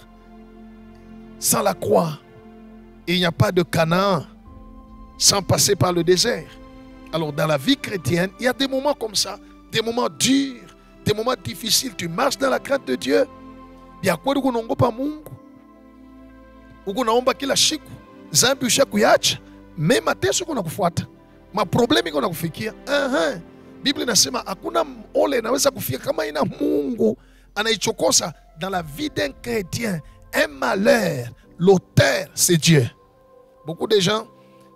sans la croix. Et il n'y a pas de Canaan sans passer par le désert. Alors dans la vie chrétienne, il y a des moments comme ça, des moments durs, des moments difficiles. Tu marches dans la crainte de Dieu. Bien quoi unaogopa Mungu? Unaomba kila siku. Zambi ushakuacha, mema mateso kunakufuata. Maproblemi kunakufikia. Biblia inasema hakuna ole inaweza kufika kama ina Mungu anaichokosa. Dans la vie d'un chrétien, un malheur, l'auteur, c'est Dieu. Beaucoup de gens,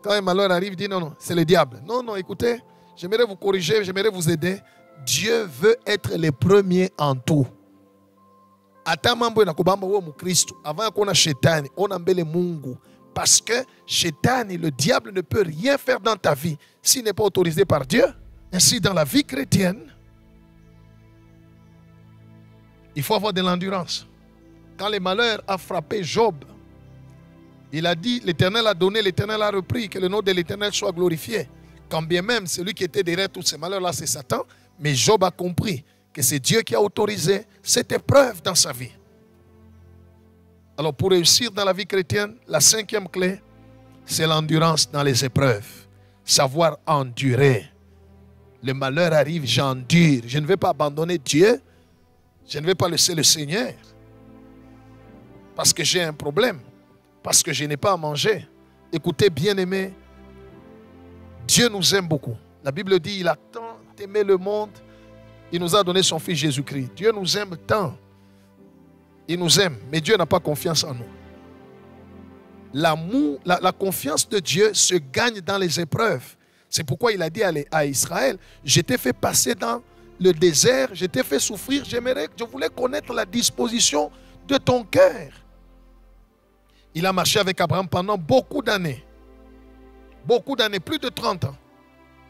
quand un malheur arrive, disent non, non, c'est le diable. Non, non, écoutez, j'aimerais vous corriger, j'aimerais vous aider. Dieu veut être le premier en tout. Ata mambo inakubamba wewe mkristo, avant qu'on a shetani, on a mbele Mungu. Parce que shetani, le diable ne peut rien faire dans ta vie s'il n'est pas autorisé par Dieu. Ainsi, dans la vie chrétienne, il faut avoir de l'endurance. Quand le malheur a frappé Job, il a dit, l'Éternel a donné, l'Éternel a repris, que le nom de l'Éternel soit glorifié. Quand bien même celui qui était derrière tous ces malheurs-là, c'est Satan, mais Job a compris que c'est Dieu qui a autorisé cette épreuve dans sa vie. Alors pour réussir dans la vie chrétienne, la cinquième clé, c'est l'endurance dans les épreuves. Savoir endurer. Le malheur arrive, j'endure. Je ne vais pas abandonner Dieu. Je ne vais pas laisser le Seigneur. Parce que j'ai un problème. Parce que je n'ai pas à manger. Écoutez, bien-aimés, Dieu nous aime beaucoup. La Bible dit, il a tant aimé le monde, il nous a donné son Fils Jésus-Christ. Dieu nous aime tant. Il nous aime, mais Dieu n'a pas confiance en nous. L'amour, la confiance de Dieu se gagne dans les épreuves. C'est pourquoi il a dit à Israël, je t'ai fait passer dans le désert, je t'ai fait souffrir, je voulais connaître la disposition de ton cœur. Il a marché avec Abraham pendant beaucoup d'années. Beaucoup d'années, plus de 30 ans.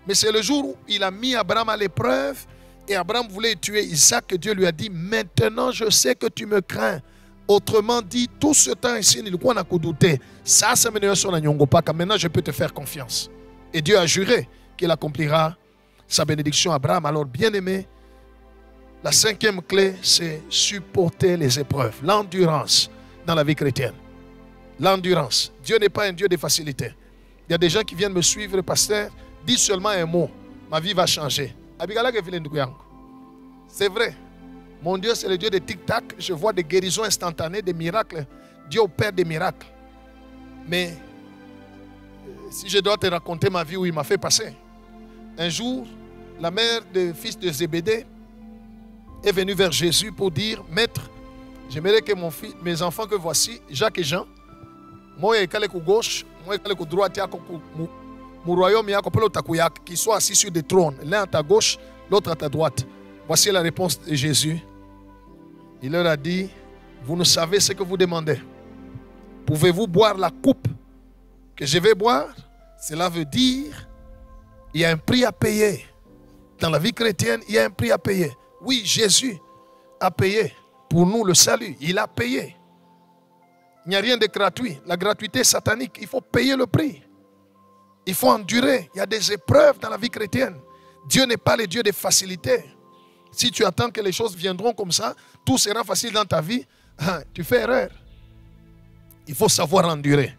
Mais c'est le jour où il a mis Abraham à l'épreuve et Abraham voulait tuer Isaac que Dieu lui a dit, maintenant je sais que tu me crains. Autrement dit, tout ce temps ici, il n'y a pas douter. Ça, c'est maintenant je peux te faire confiance. Et Dieu a juré qu'il accomplira sa bénédiction à Abraham. Alors, bien-aimé, la cinquième clé, c'est supporter les épreuves. L'endurance dans la vie chrétienne. L'endurance. Dieu n'est pas un Dieu de facilité. Il y a des gens qui viennent me suivre, pasteur, dis seulement un mot, ma vie va changer. C'est vrai. Mon Dieu, c'est le Dieu des tic-tac. Je vois des guérisons instantanées, des miracles Dieu opère des miracles. Mais si je dois te raconter ma vie où il m'a fait passer. Un jour, la mère du fils de Zébédée est venue vers Jésus pour dire, Maître, j'aimerais que mes enfants que voici, Jacques et Jean, moi et à gauche, moi et à droite, mon royaume, qui soient assis sur des trônes, l'un à ta gauche, l'autre à ta droite. Voici la réponse de Jésus. Il leur a dit, vous ne savez ce que vous demandez. Pouvez-vous boire la coupe que je vais boire? Cela veut dire, il y a un prix à payer. Dans la vie chrétienne, il y a un prix à payer. Oui, Jésus a payé pour nous le salut. Il a payé. Il n'y a rien de gratuit. La gratuité est satanique. Il faut payer le prix. Il faut endurer. Il y a des épreuves dans la vie chrétienne. Dieu n'est pas le Dieu de facilité. Si tu attends que les choses viendront comme ça, tout sera facile dans ta vie, tu fais erreur. Il faut savoir endurer.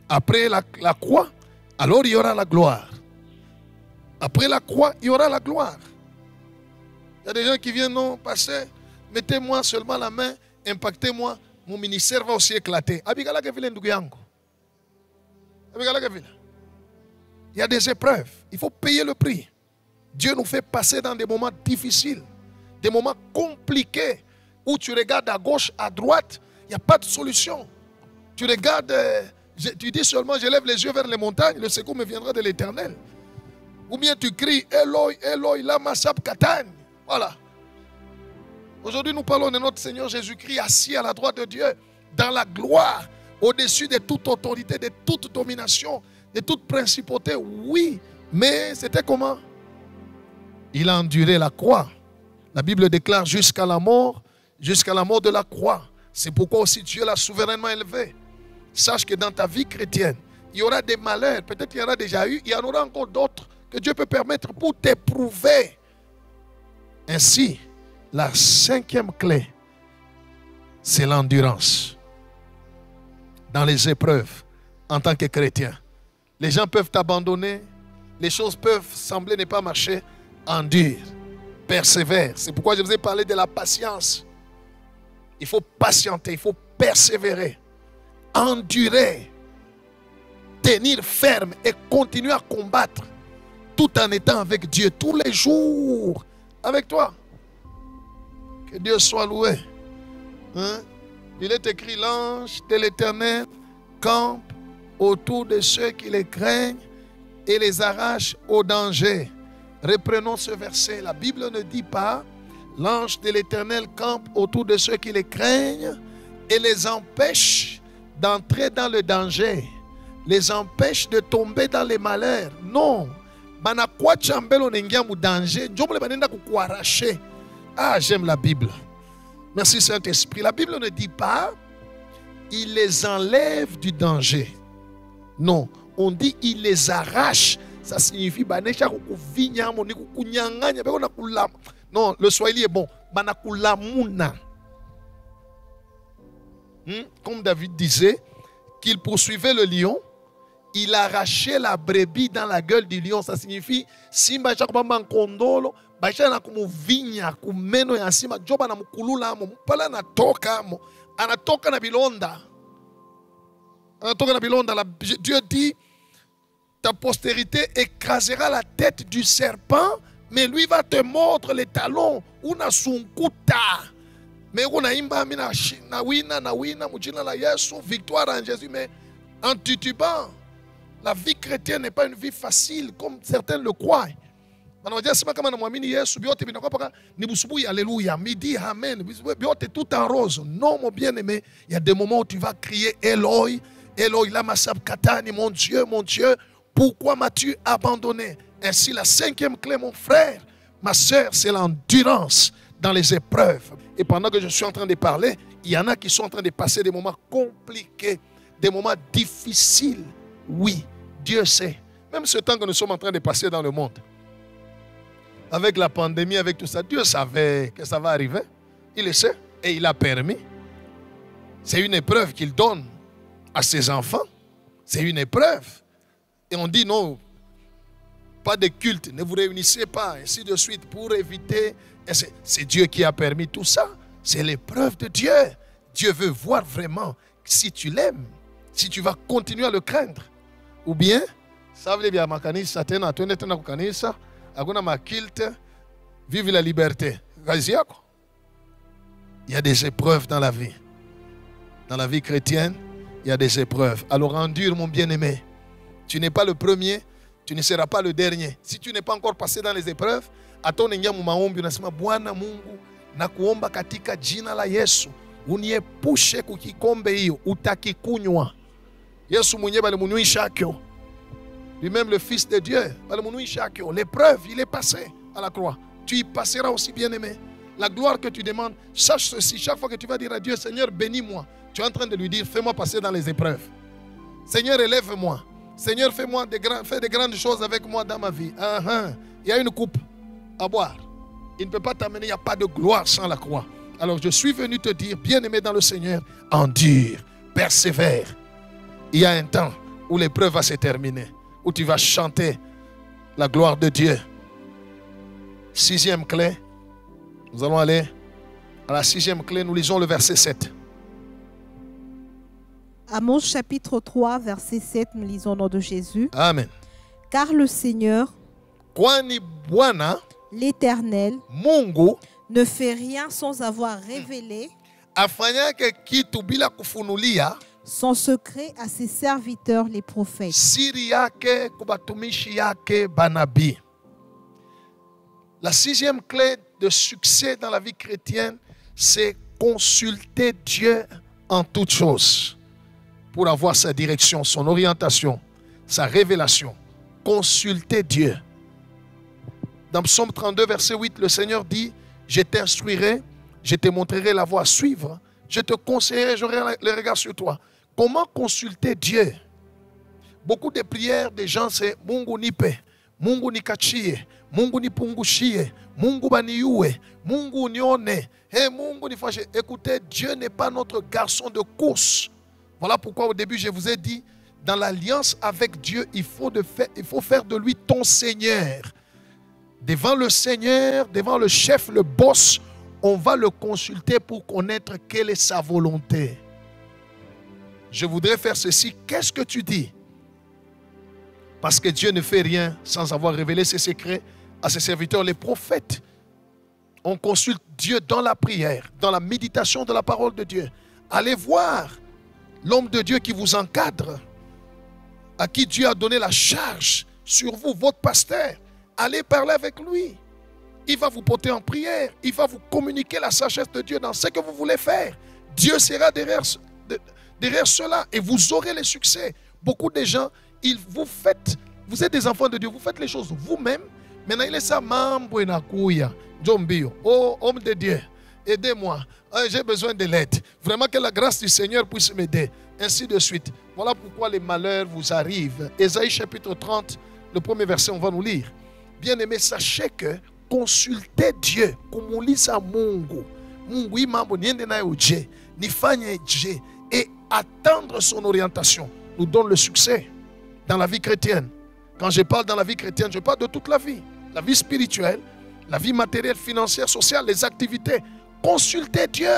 Après la croix, alors il y aura la gloire. Après la croix, il y aura la gloire. Il y a des gens qui viennent, non, passer, mettez-moi seulement la main, impactez-moi, mon ministère va aussi éclater. Il y a des épreuves. Il faut payer le prix. Dieu nous fait passer dans des moments difficiles, des moments compliqués, où tu regardes à gauche, à droite, il n'y a pas de solution. Tu regardes, tu dis seulement, je lève les yeux vers les montagnes, le secours me viendra de l'Éternel. Ou bien tu cries, Eloi, Eloi, lama sabachthani. Voilà. Aujourd'hui, nous parlons de notre Seigneur Jésus-Christ assis à la droite de Dieu, dans la gloire, au-dessus de toute autorité, de toute domination, de toute principauté. Oui, mais c'était comment? Il a enduré la croix. La Bible déclare jusqu'à la mort de la croix. C'est pourquoi aussi Dieu l'a souverainement élevé. Sache que dans ta vie chrétienne, il y aura des malheurs. Peut-être qu'il y en a déjà eu, il y en aura encore d'autres que Dieu peut permettre pour t'éprouver. Ainsi, la cinquième clé, c'est l'endurance. Dans les épreuves, en tant que chrétien, les gens peuvent t'abandonner, les choses peuvent sembler ne pas marcher. Endure, persévère. C'est pourquoi je vous ai parlé de la patience. Il faut patienter, il faut persévérer, endurer, tenir ferme et continuer à combattre tout en étant avec Dieu tous les jours avec toi. Que Dieu soit loué. Hein? Il est écrit, l'ange de l'Éternel campe autour de ceux qui les craignent et les arrache au danger. Reprenons ce verset. La Bible ne dit pas, l'ange de l'Éternel campe autour de ceux qui les craignent et les empêche d'entrer dans le danger, les empêche de tomber dans les malheurs. Non. Ah, j'aime la Bible. Merci Saint-Esprit. La Bible ne dit pas, il les enlève du danger. Non, on dit, il les arrache. Ça signifie, non, le swahili est bon. Comme David disait, qu'il poursuivait le lion, il arrachait la brebis dans la gueule du lion. Ça signifie, simba chakubamba nkondolo, baisha na kumuvinya, kumeno ya sima, joba na mukulula mo, pala na toka mo, anatoka na bilonda. Anatoka na bilonda. Dieu dit, ta postérité écrasera la tête du serpent, mais lui va te mordre les talons. Una sunkuta. Mais on a imba na wina, mujina la Yesu, victoire en Jésus. Mais en titubant, la vie chrétienne n'est pas une vie facile comme certains le croient. Alléluia, midi, amen. Tout en rose. Non, mon bien-aimé, il y a des moments où tu vas crier Eloi, Eloi, lama sabachthani, mon Dieu, pourquoi m'as-tu abandonné? Ainsi, la cinquième clé, mon frère, ma soeur, c'est l'endurance dans les épreuves. Et pendant que je suis en train de parler, il y en a qui sont en train de passer des moments compliqués, des moments difficiles. Oui, Dieu sait. Même ce temps que nous sommes en train de passer dans le monde, avec la pandémie, avec tout ça, Dieu savait que ça va arriver. Il le sait et il a permis. C'est une épreuve qu'il donne à ses enfants. C'est une épreuve. Et on dit non, pas de culte, ne vous réunissez pas, ainsi de suite, pour éviter. C'est Dieu qui a permis tout ça. C'est l'épreuve de Dieu. Dieu veut voir vraiment si tu l'aimes, si tu vas continuer à le craindre. Ou bien, ça veut dire makanisa tena twende tena kukanisa, hakuna makilte, vive la liberté. Kazi yako. Il y a des épreuves dans la vie. Dans la vie chrétienne, il y a des épreuves. Alors endure, mon bien-aimé. Tu n'es pas le premier, tu ne seras pas le dernier. Si tu n'es pas encore passé dans les épreuves, atone nyamu maombi unasema Bwana Mungu nakuomba katika jina la Yesu uniepushe kukikombe hiyo utakikunywa. Yesu mwenyewe alimunywisha kyo. Lui-même le fils de Dieu, alimunywisha kyo. L'épreuve, il est passé à la croix. Tu y passeras aussi, bien-aimé. La gloire que tu demandes, sache ceci, chaque fois que tu vas dire à Dieu, Seigneur, bénis-moi, tu es en train de lui dire, fais-moi passer dans les épreuves. Seigneur, élève-moi. Seigneur, fais des grandes choses avec moi dans ma vie. Il y a une coupe à boire. Il ne peut pas t'amener, il n'y a pas de gloire sans la croix. Alors je suis venu te dire, bien-aimé dans le Seigneur, endure, persévère. Il y a un temps où l'épreuve va se terminer, où tu vas chanter la gloire de Dieu. 6e clé, nous allons aller à la 6e clé, nous lisons le verset 7. Amos chapitre 3, verset 7, nous lisons au nom de Jésus. Amen. Car le Seigneur, Kwani Bwana l'Éternel, Mungu ne fait rien sans avoir révélé afanyake kitu bila kufunulia son secret à ses serviteurs les prophètes. siri yake kubatumishi yake banabii. La 6e clé de succès dans la vie chrétienne, c'est consulter Dieu en toutes choses pour avoir sa direction, son orientation, sa révélation. Consulter Dieu. Dans Psaume 32, verset 8, le Seigneur dit, je t'instruirai, je te montrerai la voie à suivre, je te conseillerai, j'aurai le regard sur toi. Comment consulter Dieu? Beaucoup de prières des gens, c'est Mungu nipe, Mungu nikachie, Mungu nipungushie, Mungu baniyue, Mungu nione, Mungu nifashe. Écoutez, Dieu n'est pas notre garçon de course. Voilà pourquoi au début je vous ai dit, dans l'alliance avec Dieu, il faut faire de lui ton Seigneur. Devant le Seigneur, devant le chef, le boss, on va le consulter pour connaître quelle est sa volonté. Je voudrais faire ceci. Qu'est-ce que tu dis? Parce que Dieu ne fait rien sans avoir révélé ses secrets à ses serviteurs, les prophètes. On consulte Dieu dans la prière, dans la méditation de la parole de Dieu. Allez voir l'homme de Dieu qui vous encadre, à qui Dieu a donné la charge sur vous, votre pasteur. Allez parler avec lui. Il va vous porter en prière. Il va vous communiquer la sagesse de Dieu dans ce que vous voulez faire. Dieu sera derrière cela et vous aurez le succès. Beaucoup de gens, vous êtes des enfants de Dieu, vous faites les choses vous-même. Maintenant, il est ça, mambo enakuya, Jombio. Oh, homme de Dieu, aidez-moi. J'ai besoin de l'aide. Vraiment que la grâce du Seigneur puisse m'aider. Ainsi de suite. Voilà pourquoi les malheurs vous arrivent. Ésaïe chapitre 30, le premier verset, on va nous lire. Bien-aimés, sachez que consulter Dieu, kumulisa Mungu, Mungu imambo niende na uje, nifanye je, et attendre son orientation nous donne le succès dans la vie chrétienne. Quand je parle dans la vie chrétienne, je parle de toute la vie spirituelle, la vie matérielle, financière, sociale, les activités. Consultez Dieu.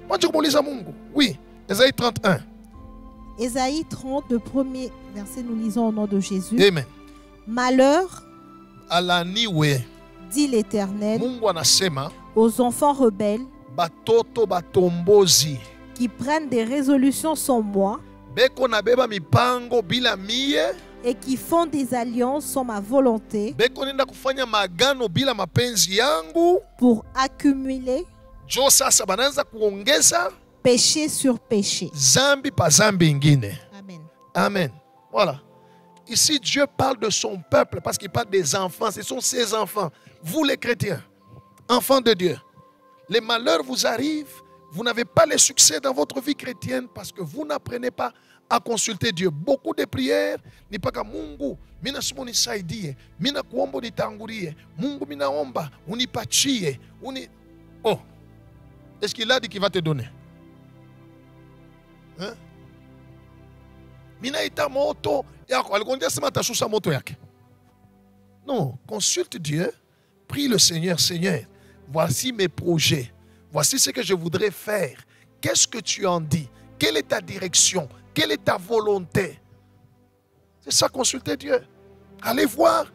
Moi, je kumulisa Mungu. Oui, Ésaïe 31. Ésaïe 30, le premier verset, nous lisons au nom de Jésus. Amen. Malheur, alaniwe, dit l'Éternel, Mungu anasema, aux enfants rebelles batoto batombozi qui prennent des résolutions sans moi beko na beba mipango bila mie, et qui font des alliances sans ma volonté beko nenda kufanya magano bila mapenzi yangu, pour accumuler jo sasa bananza kuongeza péché sur péché. zambi pa zambi ingine. Amen. Amen. Voilà. Ici, Dieu parle de son peuple parce qu'il parle des enfants. Ce sont ses enfants. Vous les chrétiens, enfants de Dieu. Les malheurs vous arrivent. Vous n'avez pas le succès dans votre vie chrétienne parce que vous n'apprenez pas à consulter Dieu. Beaucoup de prières, ni paka Mungu, mina sumo nisaidie, mina kuomba nitangulie, Mungu mina omba, unipatie, Oh, est-ce qu'il a dit qu'il va te donner? Hein? Mina ita moto yako, alikondia sema atashusha moto yake. Non, consulte Dieu, prie le Seigneur, Seigneur, voici mes projets, voici ce que je voudrais faire. Qu'est-ce que tu en dis? Quelle est ta direction? Quelle est ta volonté? C'est ça, consulter Dieu. Allez voir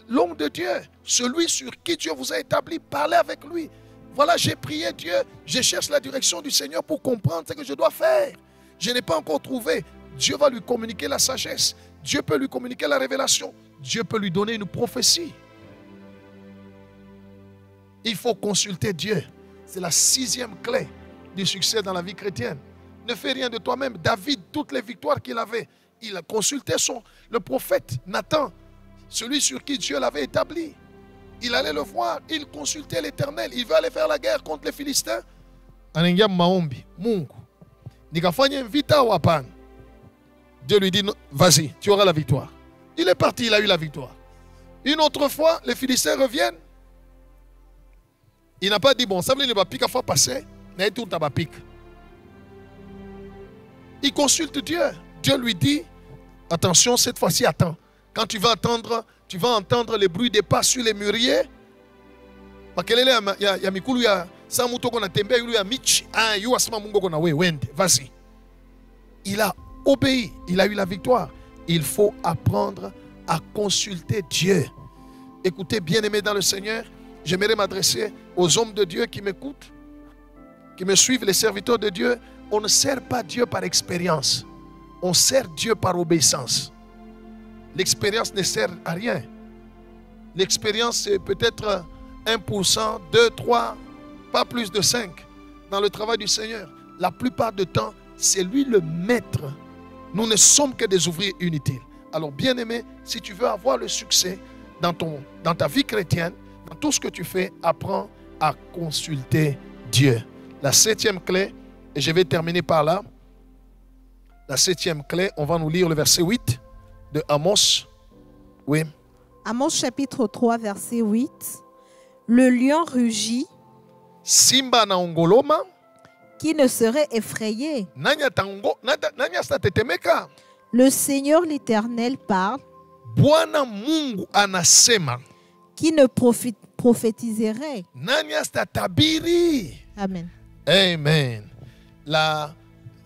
l'homme de Dieu, celui sur qui Dieu vous a établi. Parlez avec lui. Voilà, j'ai prié Dieu, je cherche la direction du Seigneur pour comprendre ce que je dois faire. Je n'ai pas encore trouvé. Dieu va lui communiquer la sagesse. Dieu peut lui communiquer la révélation. Dieu peut lui donner une prophétie. Il faut consulter Dieu. C'est la 6e clé du succès dans la vie chrétienne. Ne fais rien de toi-même. David, toutes les victoires qu'il avait, il a consulté le prophète Nathan, celui sur qui Dieu l'avait établi. Il allait le voir, il consultait l'Éternel. Il veut aller faire la guerre contre les Philistins. Anaingia maombi, Mungu. Nikafanya vita ou hapana? Dieu lui dit, vas-y, tu auras la victoire. Il est parti, il a eu la victoire. Une autre fois, les Philistins reviennent. Il n'a pas dit, bon, ça veut dire que le fois passé, mais tout le pique. Il consulte Dieu. Dieu lui dit, attention, cette fois-ci, attends. Quand tu vas entendre les bruits des pas sur les mûriers. Vas-y. Il a obéi, il a eu la victoire. Il faut apprendre à consulter Dieu. Écoutez, bien-aimés dans le Seigneur, j'aimerais m'adresser aux hommes de Dieu qui m'écoutent, qui me suivent, les serviteurs de Dieu. On ne sert pas Dieu par expérience. On sert Dieu par obéissance. L'expérience ne sert à rien. L'expérience, c'est peut-être 1%, 2, 3, pas plus de 5 dans le travail du Seigneur. La plupart du temps, c'est lui le maître. Nous ne sommes que des ouvriers inutiles. Alors, bien-aimé, si tu veux avoir le succès dans ta vie chrétienne, dans tout ce que tu fais, apprends à consulter Dieu. La 7e clé, et je vais terminer par là. La 7e clé, on va nous lire le verset 8 de Amos. Oui. Amos chapitre 3, verset 8. Le lion rugit. Simba na ongoloma. Qui ne serait effrayé. Le Seigneur l'Éternel parle. Bwana Mungu anasema. Qui ne prophétiserait. Amen. Amen. La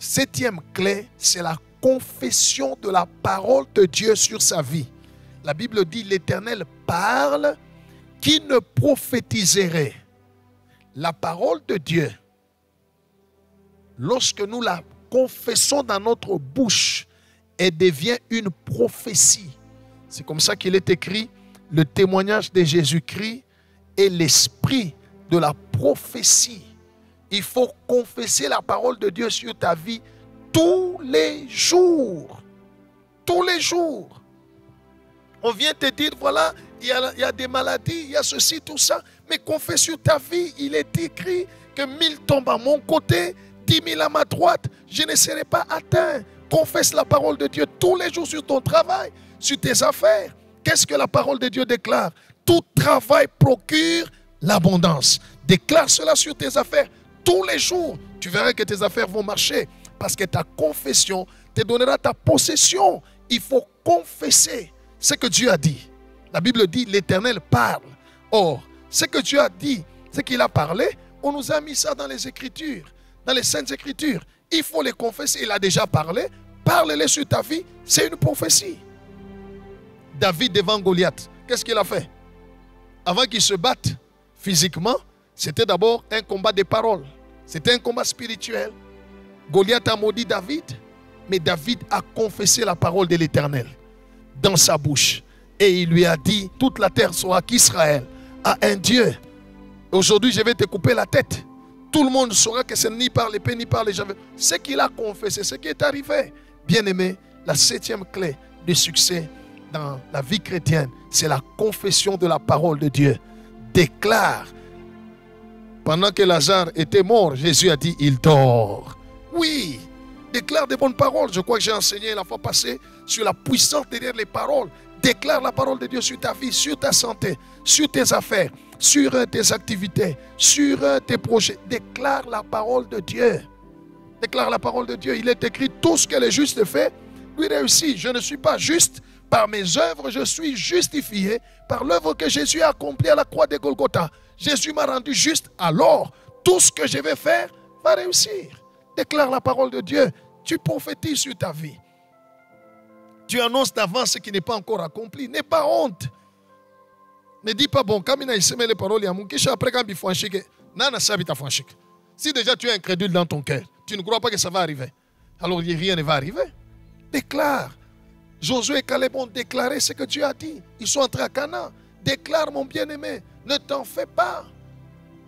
7e clé, c'est la confession de la parole de Dieu sur sa vie. La Bible dit, l'Éternel parle, qui ne prophétiserait. La parole de Dieu, lorsque nous la confessons dans notre bouche, elle devient une prophétie. C'est comme ça qu'il est écrit, le témoignage de Jésus-Christ est l'esprit de la prophétie. Il faut confesser la parole de Dieu sur ta vie tous les jours. Tous les jours. On vient te dire, voilà, il y a des maladies, il y a ceci, tout ça. Mais confesse sur ta vie, il est écrit que 1000 tombent à mon côté, 10 000 à ma droite, je ne serai pas atteint. Confesse la parole de Dieu tous les jours sur ton travail, sur tes affaires. Qu'est-ce que la parole de Dieu déclare? Tout travail procure l'abondance. Déclare cela sur tes affaires tous les jours. Tu verras que tes affaires vont marcher parce que ta confession te donnera ta possession. Il faut confesser ce que Dieu a dit. La Bible dit, l'Éternel parle. Or, ce que Dieu a dit, ce qu'il a parlé, on nous a mis ça dans les Écritures, dans les Saintes Écritures. Il faut les confesser. Il a déjà parlé. Parle-les sur ta vie. C'est une prophétie. David devant Goliath, qu'est-ce qu'il a fait? Avant qu'il se batte physiquement, c'était d'abord un combat de paroles. C'était un combat spirituel. Goliath a maudit David, mais David a confessé la parole de l'Éternel dans sa bouche. Et il lui a dit, toute la terre saura qu'Israël a un Dieu. Aujourd'hui, je vais te couper la tête. Tout le monde saura que ce n'est ni par l'épée, ni par les javelots. Ce qu'il a confessé, ce qui est arrivé. Bien-aimé, la 7e clé du succès dans la vie chrétienne, c'est la confession de la parole de Dieu. Déclare. Pendant que Lazare était mort, Jésus a dit, il dort. Oui, déclare des bonnes paroles. Je crois que j'ai enseigné la fois passée sur la puissance derrière les paroles. Déclare la parole de Dieu sur ta vie, sur ta santé, sur tes affaires, sur tes activités, sur tes projets. Déclare la parole de Dieu. Déclare la parole de Dieu. Il est écrit, tout ce que le juste fait, lui réussit. Je ne suis pas juste par mes œuvres, je suis justifié par l'œuvre que Jésus a accomplie à la croix de Golgotha. Jésus m'a rendu juste, alors tout ce que je vais faire va réussir. Déclare la parole de Dieu. Tu prophétises sur ta vie. Tu annonces d'avance ce qui n'est pas encore accompli. N'aie pas honte. Ne dis pas, bon, quand il a semé les paroles, il y a mon qui après quand il faut si déjà tu es incrédule dans ton cœur, tu ne crois pas que ça va arriver, alors rien ne va arriver. Déclare. Josué et Caleb ont déclaré ce que tu as dit. Ils sont entrés à Canaan. Déclare, mon bien-aimé, ne t'en fais pas.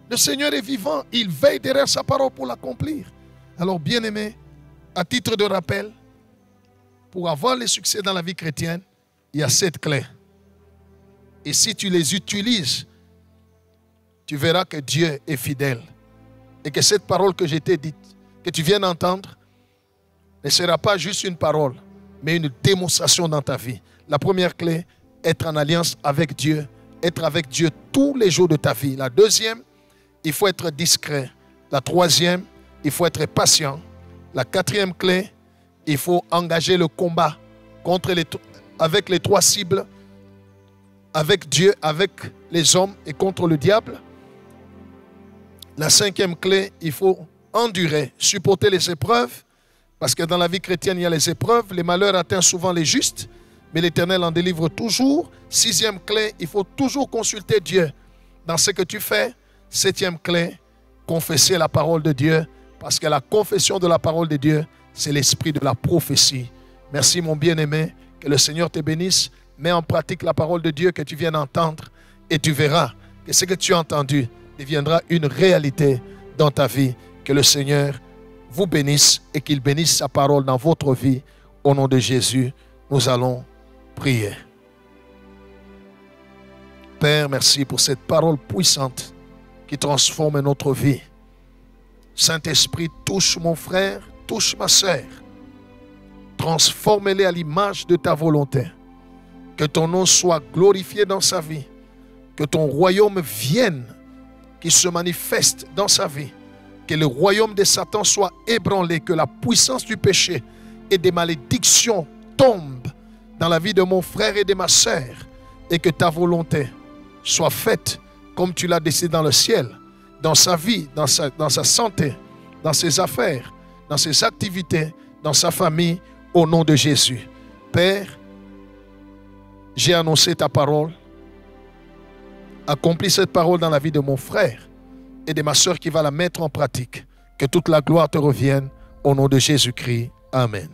Le Seigneur est vivant, il veille derrière sa parole pour l'accomplir. Alors, bien-aimé, à titre de rappel, pour avoir le succès dans la vie chrétienne, il y a 7 clés. Et si tu les utilises, tu verras que Dieu est fidèle. Et que cette parole que je t'ai dite, que tu viens d'entendre, ne sera pas juste une parole, mais une démonstration dans ta vie. La première clé, être en alliance avec Dieu. Être avec Dieu tous les jours de ta vie. La deuxième, il faut être discret. La troisième, il faut être patient. La quatrième clé, il faut engager le combat avec les 3 cibles, avec Dieu, avec les hommes et contre le diable. La 5e clé, il faut endurer, supporter les épreuves, parce que dans la vie chrétienne, il y a les épreuves, les malheurs atteignent souvent les justes, mais l'Éternel en délivre toujours. 6e clé, il faut toujours consulter Dieu dans ce que tu fais. 7e clé, confesser la parole de Dieu, parce que la confession de la parole de Dieu, c'est l'esprit de la prophétie. Merci mon bien-aimé, que le Seigneur te bénisse. Mets en pratique la parole de Dieu que tu viens d'entendre et tu verras que ce que tu as entendu deviendra une réalité dans ta vie. Que le Seigneur vous bénisse et qu'il bénisse sa parole dans votre vie. Au nom de Jésus, nous allons prier. Père, merci pour cette parole puissante qui transforme notre vie. Saint-Esprit, touche mon frère, touche ma sœur. Transforme-les à l'image de ta volonté. Que ton nom soit glorifié dans sa vie. Que ton royaume vienne, qu'il se manifeste dans sa vie. Que le royaume de Satan soit ébranlé. Que la puissance du péché et des malédictions tombe dans la vie de mon frère et de ma sœur. Et que ta volonté soit faite comme tu l'as décidé dans le ciel, dans sa vie, dans sa santé, dans ses affaires, dans ses activités, dans sa famille, au nom de Jésus. Père, j'ai annoncé ta parole. Accomplis cette parole dans la vie de mon frère et de ma sœur qui va la mettre en pratique. Que toute la gloire te revienne au nom de Jésus-Christ. Amen.